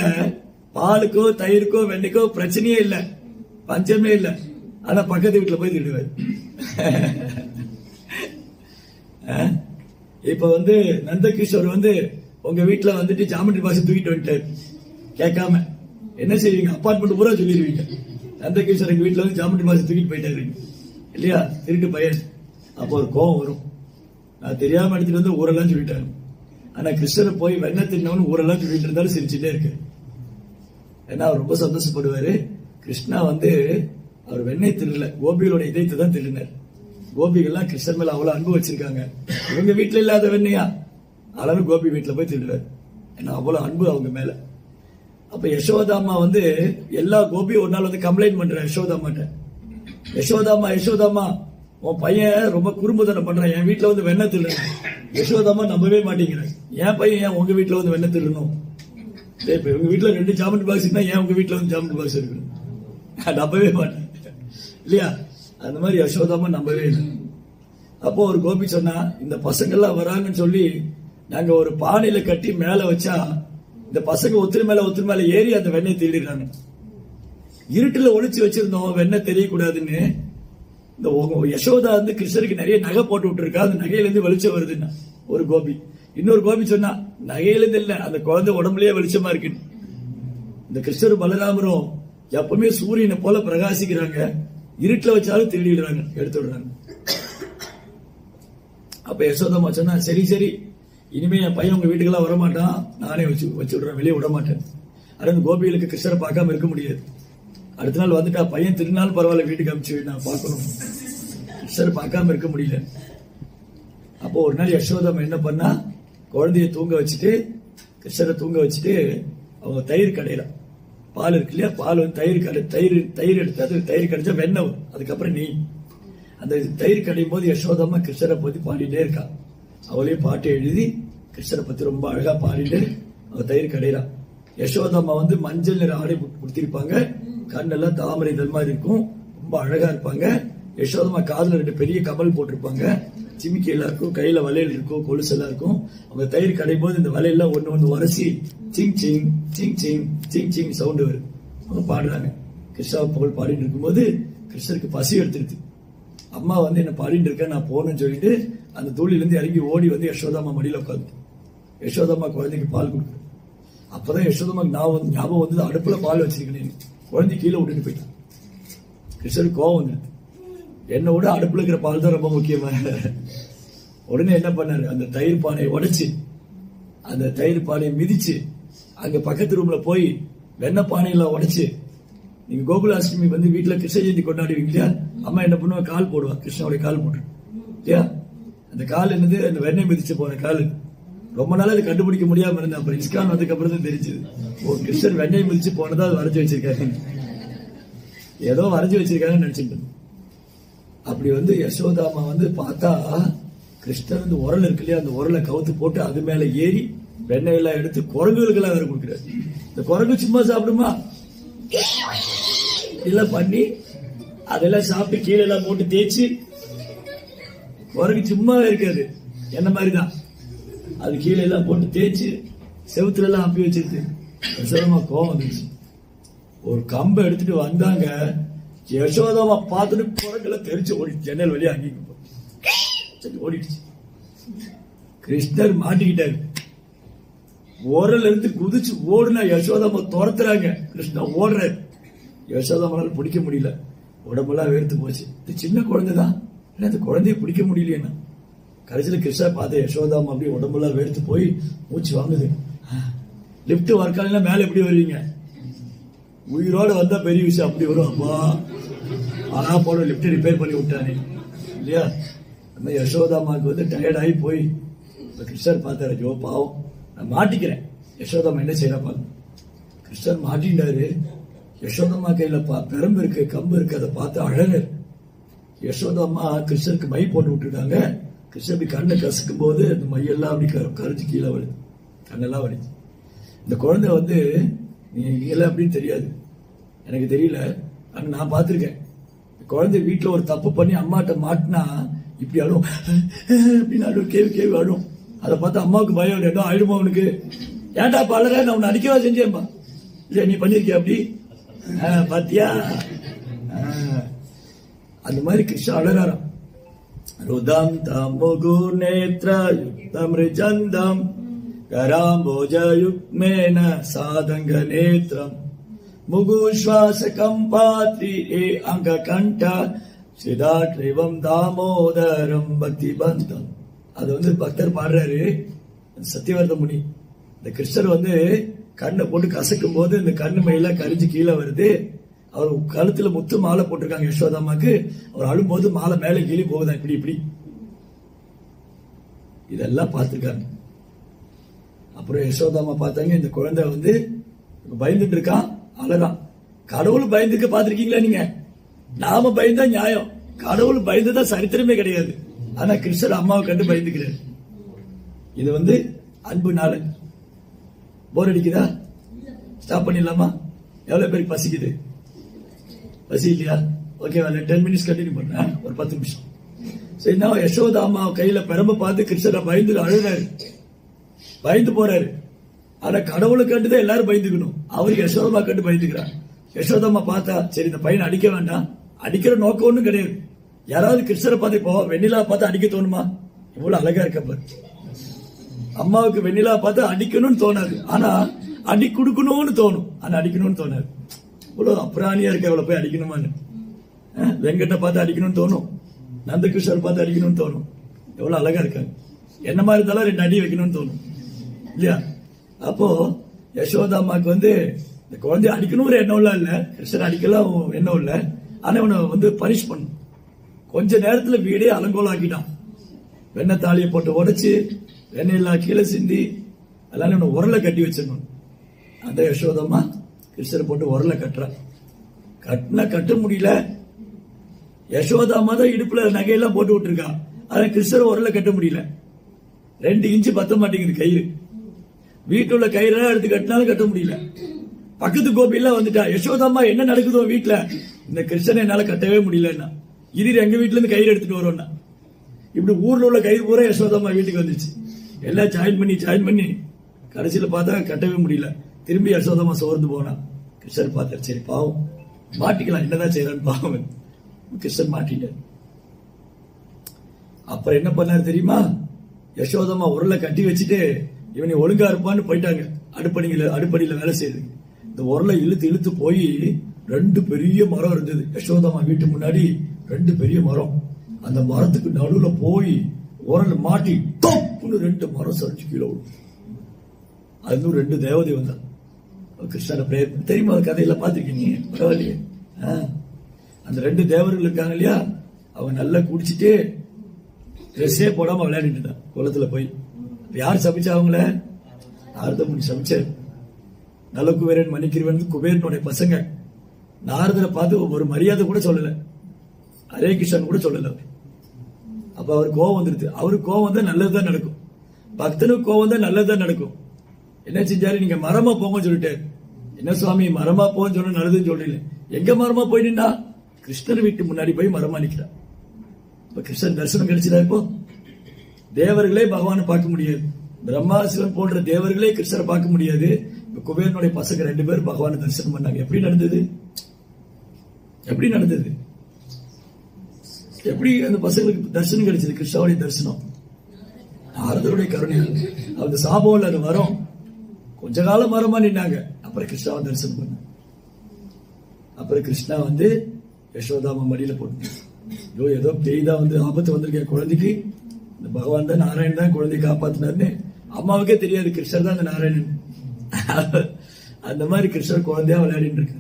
பாலுக்கோ தயிருக்கோ வெண்ணைக்கோ பிரச்சனையே இல்ல, பஞ்சமே இல்ல. ஆனா பக்கத்து வீட்டுல போய் திடுவார். இப்ப வந்து நந்தகிஷோர் வந்து உங்க வீட்டுல வந்துட்டு ஜாமெட்ரி பாக்ஸ் தூக்கிட்டு வந்துட்டாரு கேட்காம. என்ன செய்வீங்க? அப்பார்ட்மெண்ட் பூரா சொல்லிடுவீங்க, நந்தகிஷோர் எங்க வீட்டுல வந்து ஜாமெட்ரி பாக்ஸ் தூக்கிட்டு போயிட்டாரு இல்லையா, திருட்டு பையன். அப்போ ஒரு கோவம் வரும், நான் தெரியாம எடுத்துட்டு வந்து ஊரெல்லாம் சொல்லிட்டாங்க. ஆனா கிருஷ்ணரை போய் வெண்ணெய் தின்னவனு ஊரெல்லாம் சொல்லிட்டு இருந்தாலும் சிரிச்சுட்டே இருக்கு. ஏன்னா அவர் ரொம்ப சந்தோஷப்படுவாரு. கிருஷ்ணா வந்து அவர் வெண்ணெய் திருடல, கோபிகளோட இதயத்தை தான் திருடினார். கோபிகள்லாம் கிருஷ்ணர் மேல அவ்வளவு அன்பு வச்சிருக்காங்க. இவங்க வீட்டுல இல்லாத வெண்ணையா அளவு கோபி வீட்டுல போய் திருடுறாரு. ஏன்னா அவ்வளவு அன்பு அவங்க மேல. அப்ப யசோதாமா வந்து எல்லா கோபியும் ஒரு நாள் வந்து கம்ப்ளைண்ட் பண்ற யசோதாமாட்ட, யசோதாமா உன் பையன் ரொம்ப குறும்புத்தனம் பண்றான், என் வீட்டுல வந்து வெண்ணெய் திருடுறான். யசோதாமா நம்பவே மாட்டேங்கிறாங்க. என் பையன் ஏன் உங்க வீட்டுல வந்து வெண்ணெய் திருடணும்? இப்ப உங்க வீட்டுல 2 ஜாமெண்ட்ரி பாக்ஸ் இருந்தா ஏன் உங்க வீட்டுல வந்து ஜாமெண்ட்ரி பாக்ஸ் இருக்கணும்? நம்பவே மாட்டேன் இல்லையா? அந்த மாதிரி யசோதாமா நம்பவே இல்லை. அப்போ ஒரு கோபி சொன்னா, இந்த பசங்க எல்லாம் வராங்கன்னு சொல்லி நாங்க ஒரு பானையில கட்டி மேல வச்சா இந்த பசங்க ஒத்துரு மேல ஏறி அந்த வெண்ணெய் திருடிடுறாங்க. இருட்டுல ஒளிச்சு வச்சிருந்தோம் வெண்ணெய் தெரியக்கூடாதுன்னு. இந்த யசோதா வந்து கிருஷ்ணருக்கு நிறைய நகை போட்டு விட்டுருக்கா, அந்த நகையில இருந்து வெளிச்சம் வருதுன்னா ஒரு கோபி. இன்னொரு கோபி சொன்னா, நகையில இருந்து இல்ல, அந்த குழந்தை உடம்புலயே வெளிச்சமா இருக்கு. இந்த கிருஷ்ணர் பலராமரும் எப்பவுமே சூரியனை போல பிரகாசிக்கிறாங்க, இருட்டுல வச்சாலும் திருடிடுறாங்க, எடுத்து விடுறாங்க. அப்ப யசோதா சொன்னா, சரி இனிமே என் பையன் உங்க வீட்டுக்கெல்லாம் வரமாட்டான், நானே வச்சு விடுறேன், வெளியே விட மாட்டேன். ஆனா இந்த கோபிகளுக்கு கிருஷ்ணரை பார்க்காம இருக்க முடியாது. அடுத்த நாள் வந்துட்டா, பையன் திருநாள் பரவாயில்ல வீட்டுக்கு அனுப்பிச்சு நான் பார்க்கணும், கிருஷ்ணரை பார்க்காம இருக்க முடியல. அப்போ ஒரு நாள் யசோதா என்ன பண்ணா, குழந்தைய தூங்க வச்சுட்டு கிருஷ்ணரை தூங்க வச்சுட்டு அவங்க தயிர் கடையில பால் இருக்கு இல்லையா, பால் வந்து தயிர் எடுத்து அது தயிர் கடைச்சா வெண்ணெய் வரும், அதுக்கப்புறம் நெய். அந்த தயிர் கடையும் போது யசோதாமா கிருஷ்ணரை பத்தி பாடிட்டே இருக்கா. அவளே பாட்டு எழுதி கிருஷ்ணரை பத்தி ரொம்ப அழகா பாடிட்டு அவ தயிர் கடையிறா. யசோதாமா வந்து மஞ்சள் நிற ஆடை கொடுத்திருப்பாங்க, கண்ணெல்லாம் தாமரை இதழ் மாதிரி இருக்கும், ரொம்ப அழகா இருப்பாங்க. யசோதாமா காதுல 2 பெரிய கமல் போட்டிருப்பாங்க, சிமிக்கி எல்லாம் இருக்கும், கையில வளையல் இருக்கும், கொலுசு எல்லாம் இருக்கும். அவங்க தயிர் கடையும் போது இந்த வலையெல்லாம் ஒண்ணு உரசி சிங் சிங் சிங் சிங் சிங் சிங் சவுண்ட் வருது. அவங்க பாடுறாங்க. கிருஷ்ணா புகழ் பாடிட்டு இருக்கும்போது கிருஷ்ணருக்கு பசி எடுத்துருது. அம்மா வந்து என்ன பாடிட்டு இருக்க, நான் போகணும்னு சொல்லிட்டு அந்த தூளில இருந்து இறங்கி ஓடி வந்து யசோதாமா மடியில உட்காந்து யசோதாமா குழந்தைக்கு பால் கொடுக்குறேன். அப்பதான் யசோதாமா ஞாபகம் வந்து அடுப்புல பால் வச்சிருக்கேன், குழந்தை கீழே விட்டுட்டு போயிட்டான். கிருஷ்ணருக்கு கோவம் வந்துடுது, என்ன விட அடுப்புல இருக்கிற பால் தான் ரொம்ப முக்கியமா. உடனே என்ன பண்ணாரு, அந்த தயிர் பானையை உடைச்சு அந்த தயிர் பானையை மிதிச்சு அங்க பக்கத்து ரூம்ல போய் வெண்ணெய் பானையெல்லாம் உடைச்சு, நீங்க கோகுலாஷ்டமி வந்து வீட்டுல கிருஷ்ண ஜெயந்தி கொண்டாடுவீங்க இல்லையா, அம்மா என்ன பண்ணுவா, கால் போடுவா, கிருஷ்ணனுடைய கால் போட்டு இல்லையா. அந்த கால் என்னது, அந்த வெண்ணெய் மிதிச்சு போன கால். ரொம்ப நாள் அது கண்டுபிடிக்க முடியாம இருந்தேன். அப்புறம் இஸ்கான் வந்ததுக்கு அப்புறம் தான் தெரிஞ்சது, ஓ கிருஷ்ணன் வெண்ணெய் மிதிச்சு போனதா அது வரைஞ்சு வச்சிருக்காங்க, ஏதோ வரைஞ்சு வச்சிருக்காங்கன்னு நினைச்சிட்டு. அப்படி வந்து யசோதாமா வந்து பார்த்தா கிருஷ்ணன் வந்து உரல் இருக்கு இல்லையா, அந்த உரலை கவுத்து போட்டு அது மேல ஏறி வெண்ணெய் எல்லாம் எடுத்து குரங்குகளுக்கு எல்லாம் வேற கொடுக்குறாரு. இந்த குரங்கு சும்மா சாப்பிடுமா, இதெல்லாம் பண்ணி அதெல்லாம் சாப்பிட்டு கீழே எல்லாம் போட்டு தேய்ச்சி, குரங்கு சும்மாவே இருக்காது, என்ன மாதிரிதான் அது கீழே எல்லாம் போட்டு தேய்ச்சி செவுத்துல எல்லாம் அப்பி வச்சிருக்கு. யசோதாமா கோவம் வந்துச்சு, ஒரு கம்பை எடுத்துட்டு வந்தாங்க. யசோதாமா பார்த்துட்டு குரங்கெல்லாம் தெரிச்சு ஓடி ஜன்னல் வழியா அங்கேயும் ஓடிடுச்சு. கிருஷ்ணர் மாட்டிக்கிட்டாரு, ஓரல் இருந்து குதிச்சு ஓடுனா யசோதாமா துரத்துறாங்க, கிருஷ்ணா ஓடுறாரு. யசோதாமால பிடிக்க முடியல, உடம்பெல்லாம் வேர்த்து போச்சு. இது சின்ன குழந்தைதான், இந்த குழந்தைய பிடிக்க முடியலையா. கடைசியில கிருஷ்ணா பார்த்த யசோதாமா அப்படியே உடம்பெல்லாம் வேர்த்து போய் மூச்சு வாங்குது. லிப்ட் ஒர்க்காலாம் மேல எப்படி வருவீங்க, உயிரோட வந்தா பெரிய விஷயம், அப்படி வரும். அப்பா ஆனா போட லிப்ட் ரிப்பேர் பண்ணி விட்டானே இல்லையா. அந்த யசோதாமாவுக்கு வந்து டயர்ட் ஆகி போய் கிருஷ்ணர் பார்த்தாரு, ஜோ பாவம் நான் மாட்டிக்கிறேன். யசோதாமா என்ன செய்யறப்பா, கிருஷ்ணர் மாட்டின்றாரு. யசோதாமா கையில பெரம்பு இருக்கு, கம்பு இருக்கு, அதை பார்த்து அழகு. யசோதாமா கிருஷ்ணருக்கு மை போட்டு விட்டுட்டாங்க. கிருஷ்ணர் கண்ணை கசக்கும் போது அந்த மையெல்லாம் அப்படி கரைச்சு கீழே வருது, கண்ணெல்லாம் வருது. இந்த குழந்தை வந்து நீங்க அப்படின்னு தெரியாது, எனக்கு தெரியல, ஆனா நான் பார்த்திருக்கேன். குழந்தை வீட்டுல ஒரு தப்பு பண்ணி அம்மாட்ட மாட்டினா இப்படி அழும், அப்படின்னு அழும், கேவி அழும். அதை பார்த்து அம்மாவுக்கு பயம், ஏதோ ஆயிடுமா அவனுக்கு, ஏன்டா பாலர நான் உன்னை அடிக்கவா செஞ்சேன்பா, இல்ல நீ பண்ணிருக்கிய அப்படி பாத்தியா. அந்த மாதிரி கிருஷ்ணன் அழகாராம். ருதம் தம் முகுர் நேத்ர யுக்தம் ரிஜந்தம் கராம்போஜயுக்மேன சாதங்க நேத்ரம் முகுஸ்வாசகம் பாத்ரி ஏ அங்க கண்டா சிதாட்ரிவம் தாமோதரம் பக்தி பந்தம். அது வந்து பக்தர் பாடுறாரு, சத்தியவர்த முனி. இந்த கிருஷ்ணர் வந்து கண்ணை போட்டு கசக்கும் போது இந்த கண்ணு மையெல்லாம் கரிஞ்சு கீழே வருது. அவர் கழுத்துல முத்து மாலை போட்டிருக்காங்க யசோதாமாக்கு. அவர் அழும்போது மாலை மேலே கீழே போகுதான், இப்படி இப்படி. இதெல்லாம் பார்த்திருக்காங்க. அப்புறம் யசோதாமா பார்த்தாங்க, இந்த குழந்தை வந்து பயந்துட்டு இருக்கான், அழகான். கடவுள் பயந்துக்க பார்த்திருக்கீங்களா நீங்க? நாம பயந்தா நியாயம், கடவுள் பயந்ததா சரித்திரமே கிடையாது. ஆனா கிருஷ்ணர் அம்மாவை கண்டு பயந்துக்கிறார். இது அன்புனால. போர் அடிக்குதா? ஸ்டாப் பண்ணிடலாமா? எவ்வளவு பேருக்கு பசிக்குது? பசி இல்லையா? ஓகே, 10 மினிட்ஸ் கண்டினியூ பண்றேன். ஒரு 10 நிமிஷம். சரி, நான் யசோதா அம்மா கையில பெரம்ப பார்த்து கிருஷ்ணரை பயந்து அழுறாரு, பயந்து போறாரு. ஆனா கடவுளை கண்டுதான் எல்லாரும் பயந்துக்கணும். அவருக்கு யசோதமா கண்டு பயந்துக்கிறார். யசோதம்மா பார்த்தா, சரி இந்த பையனை அடிக்க வேண்டாம், அடிக்கிற நோக்கம் ஒண்ணும் கிடையாது. யாராவது கிருஷ்ணரை பார்த்து இப்போ வெண்ணிலா பார்த்து அடிக்க தோணுமா? இவ்வளவு அழகா இருக்க பாரு. அம்மாவுக்கு வெண்ணிலா பார்த்து அடிக்கணும்னு தோணாது, ஆனா அடி கொடுக்கணும்னு தோணும். ஆனா அடிக்கணும்னு தோணாது. இவ்வளவு அப்புறாணியா இருக்க, இவ்வளவு போய் அடிக்கணுமான்னு. வெங்கட்ட பார்த்து அடிக்கணும்னு தோணும், நந்தகிருஷ்ணர் பார்த்து அடிக்கணும்னு தோணும். எவ்வளவு அழகா இருக்காங்க. என்ன மாதிரி இருந்தாலும் 2 அடி வைக்கணும்னு தோணும் இல்லையா? அப்போ யசோதா அம்மாவுக்கு இந்த குழந்தைய அடிக்கணும் ஒரு எண்ணம் இல்ல, கிருஷ்ணன் அடிக்கலாம் எண்ணம் இல்ல. ஆனா இவனை பனிஷ் பண்ணும். கொஞ்ச நேரத்துல வீடே அலங்கோலம் ஆக்கிட்டான். வெண்ணெய் தாலியை போட்டு உடைச்சு வெண்ணெயெல்லாம் கீழே சிந்தி அதனால இவனை உரலை கட்டி வச்சிடணும். அந்த யசோதம்மா கிருஷ்ணரை போட்டு உரலை கட்ட முடியல. யசோதாமா தான் இடுப்புல நகையெல்லாம் போட்டு விட்டுருக்கா. ஆனா கிருஷ்ணரை உரலை கட்ட முடியல. 2 இன்ச்சு பத்த மாட்டேங்குது கயிறு. வீட்டுல கயிறு எடுத்து கட்டினாலும் கட்ட முடியல. பக்கத்து கோபியெல்லாம் வந்துட்டா. யசோதாமா என்ன நடக்குதோ வீட்டுல, இந்த கிருஷ்ணனை என்னால கட்டவே முடியலன்னா, இது எங்க வீட்டுல இருந்து கயிறு எடுத்துட்டு வரோம்னா, இப்படி ஊர்ல உள்ள கயிறு பூரா யசோதாமா வீட்டுக்கு வந்துச்சு. எல்லாம் ஜாயின் பண்ணி கடைசியில பார்த்தா கட்டவே முடியல. திரும்பி யசோதாமா சோர்ந்து போனா. கிருஷ்ணர் பார்த்தாரு, சரி பாவம் மாட்டிக்கலாம், என்னதான் செய்யறான்னு பாவம். கிருஷ்ணன் மாட்டிட்டார். அப்புறம் என்ன பண்ணாரு தெரியுமா? யசோதம்மா உரலை கட்டி வச்சுட்டு இவனை ஒழுங்கா இருப்பான்னு போயிட்டாங்க. அடுப்படியில வேலை செய்யுது. இந்த உரலை இழுத்து போய் 2 பெரிய மரம் இருந்தது. யசோதம்மா வீட்டு முன்னாடி 2 பெரிய மரம். அந்த மரத்துக்கு நடுவுல போய் உரல் மாட்டி தொப்புன்னு 2 மரம் சரிச்சு கீழே விடும். அது 2 தேவதை வந்தான். கிருஷ்ணர பிரேயர் தெரியுமா? கதையில பாத்துருக்கீங்க, பரவாயில்லையே. அந்த 2 தேவர்கள் இருக்காங்க இல்லையா, அவங்க நல்லா குடிச்சிட்டு ட்ரெஸ்ஸே போடாம விளையாடிட்டு இருந்தான் குளத்துல போய். யார் சமைச்சா? அவங்கள நாரத முனி சமைச்சார். நல்ல குபேரன் மணிக்கிருவன் குபேரனுடைய பசங்க. நாரதரை பார்த்து ஒரு மரியாதை கூட சொல்லல, ஹரே கிருஷ்ணன் கூட சொல்லல. அப்ப அவர் கோவம் வந்துருது. அவருக்கு கோவம் வந்தா நல்லதுதான் நடக்கும், பக்தனுக்கு கோவம் வந்தா நல்லதுதான் நடக்கும். என்ன செஞ்சாரு? நீங்க மரமா போங்கன்னு சொல்லிட்டாரு. என்ன சுவாமி மரமா போன்னு சொன்ன நல்லதுன்னு சொல்றீங்க? எங்க மரமா போய் நின்னா? கிருஷ்ணர் வீட்டு முன்னாடி போய் மரமா நிக்கிறார். இப்ப கிருஷ்ணன் தரிசனம் கிடைச்சதா? இப்போ தேவர்களே பகவானை பார்க்க முடியாது, பிரம்மா சிவன் போன்ற தேவர்களே கிருஷ்ணரை பார்க்க முடியாது. இப்ப குபேரனுடைய பசங்க 2 பேர் பகவானை தரிசனம் பண்ணாங்க. எப்படி நடந்தது? எப்படி அந்த பசங்களுக்கு தரிசனம் கிடைச்சது? கிருஷ்ணாவுடைய தரிசனம், நாரதருடைய கருணையால். அந்த சாபம் அது வரும். கொஞ்ச காலம் மரமா நின்னாங்க. அப்புறம் கிருஷ்ணாவை தரிசனம் பண்ண. அப்புறம் கிருஷ்ணா யசோதாமா மடியில போட்டு, ஏதோ பேய்தான் ஆபத்து வந்திருக்க குழந்தைக்கு, இந்த பகவான் தான் நாராயணன் தான் குழந்தையை காப்பாத்தினார்னு அம்மாவுக்கே தெரியாது. கிருஷ்ணர் தான் அந்த நாராயணன். அந்த மாதிரி கிருஷ்ணர் குழந்தையா விளையாடிட்டு இருக்க.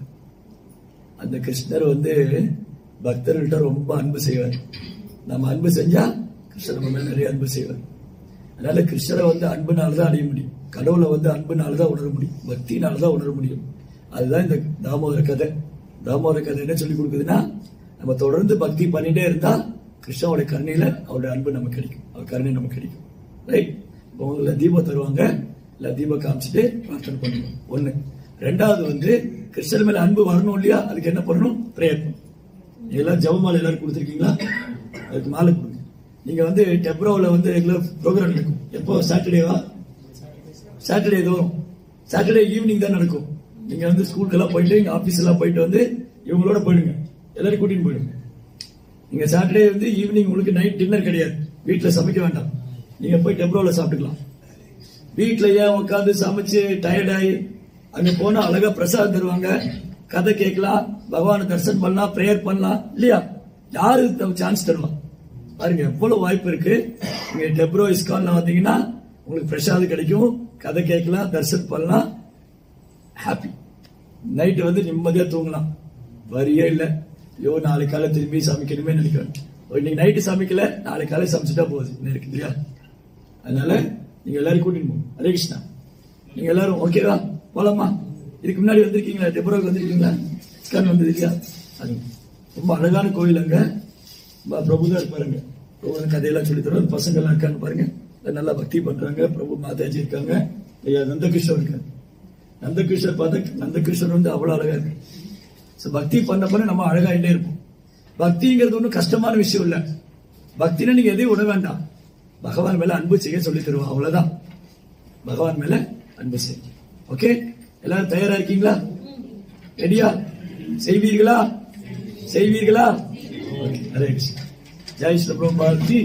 அந்த கிருஷ்ணர் பக்தர்கள்ட்ட ரொம்ப அன்பு செய்வார். நம்ம அன்பு செஞ்சா கிருஷ்ணர் நம்ம மேல நிறைய அன்பு செய்வார். அதனால கிருஷ்ணரை அன்புனாலதான் அடைய முடியும். கடவுளை அன்புனாலதான் உணர முடியும், பக்தினாலதான் உணர முடியும். அதுதான் இந்த தாமோதர கதை. தாமோதர கதை என்ன சொல்லி கொடுக்குதுன்னா, நம்ம தொடர்ந்து பக்தி பண்ணிட்டே இருந்தா கிருஷ்ணாவோட கருணையில அவருடைய அன்பு நமக்கு கிடைக்கும், அவர் கருணை நமக்கு கிடைக்கும். ரைட்? உங்களை தீபம் தருவாங்க, இல்ல தீபம் காமிச்சிட்டு பிரார்த்தனை பண்ணணும். 1. 2வது கிருஷ்ணர் மேல அன்பு வரணும் இல்லையா? அதுக்கு என்ன பண்ணணும்? பிரேயர் பண்ணணும். எல்லாம் ஜபமாலை எல்லாரும் கொடுத்துருக்கீங்களா? அதுக்கு மாலை கொடுங்க. நீங்க டெப்ரோவில் ரெகுலர் ப்ரோக்ராம் நடக்கும். எப்போ? சாட்டர்டேவா? சாட்டர்டே தோறும். சாட்டர்டே ஈவினிங் தான் நடக்கும். நீங்க ஸ்கூலுக்கெல்லாம் போயிட்டு, இங்க ஆபீஸ் எல்லாம் போயிட்டு இவங்களோட போயிடுங்க, எல்லாரும் கூட்டிட்டு போயிடுங்க. நீங்க சாட்டர்டே ஈவினிங் உங்களுக்கு நைட் டின்னர் கிடையாது, வீட்டுல சமைக்க வேண்டாம். நீங்க போய் டெப்ரோவில் சாப்பிட்டுக்கலாம். வீட்டுல ஏன் உட்காந்து சமைச்சு டயர்டாயி அங்க போனா அழகா பிரசாதம் தருவாங்க, கதை கேட்கலாம், பகவானை தரிசனம் பண்ணலாம், பிரேயர் பண்ணலாம் இல்லையா? யாரு சான்ஸ் தருவா? பாருங்க எவ்வளவு வாய்ப்பு இருக்கு. நீங்க டெப்ரோ இஸ்கான்ல வந்தீங்கன்னா உங்களுக்கு பிரசாதம் கிடைக்கும், கதை கேட்கலாம், தரிசனம் பண்ணலாம், ஹாப்பி. நைட்டு நிம்மதியா தூங்கலாம். வரியே இல்ல, ஐயோ நாளைக்கு காலை திரும்பி சமைக்கணுமே நினைக்கிறேன். இன்னைக்கு நைட்டு சமைக்கல, நாளைக்கு காலை சமைச்சுட்டா போகுது இருக்கு இல்லையா? அதனால நீங்க எல்லாரும் கூட்டிட்டு போங்க. ஹரே கிருஷ்ணா. நீங்க எல்லாரும் ஓகேவா? போலாமா? இதுக்கு முன்னாடி வந்திருக்கீங்களா? டெப்ரோக்கு வந்திருக்கீங்களா? இஸ்கான் வந்தது இல்லையா? அது ரொம்ப அழகான கோயில். அங்க பிரபு தான் பாருங்க, பிரபு கதையெல்லாம் சொல்லி தருவாங்க. பசங்க எல்லாம் இருக்காங்க பாருங்க, நல்லா பக்தி பண்றாங்க. பிரபு மாதாஜி இருக்காங்க, ஐயா நந்தகிருஷ்ணர் இருக்காரு. நந்தகிருஷ்ணர் பார்த்தா நந்தகிருஷ்ணர் வந்து அவ்வளவு அழகா இருக்கு. பக்தி பண்ண பண்ண நம்ம அழகாயிட்டே இருப்போம். பக்திங்கிறது ஒன்றும் கஷ்டமான விஷயம் இல்ல. பக்தினா நீங்க எதையும் விட வேண்டாம், பகவான் மேல அன்பு செய்ய சொல்லி தருவோம், அவ்வளவுதான். பகவான் மேல அன்பு செய்ய. ஓகே, எல்லாரும் தயாரா இருக்கீங்களா? ரெடியா? செய்வீர்களா? செய்வீர்களா? ஹரே கிருஷ்ணா. ஜெய் ஸ்ரீ பிரபுபாத் ஜி.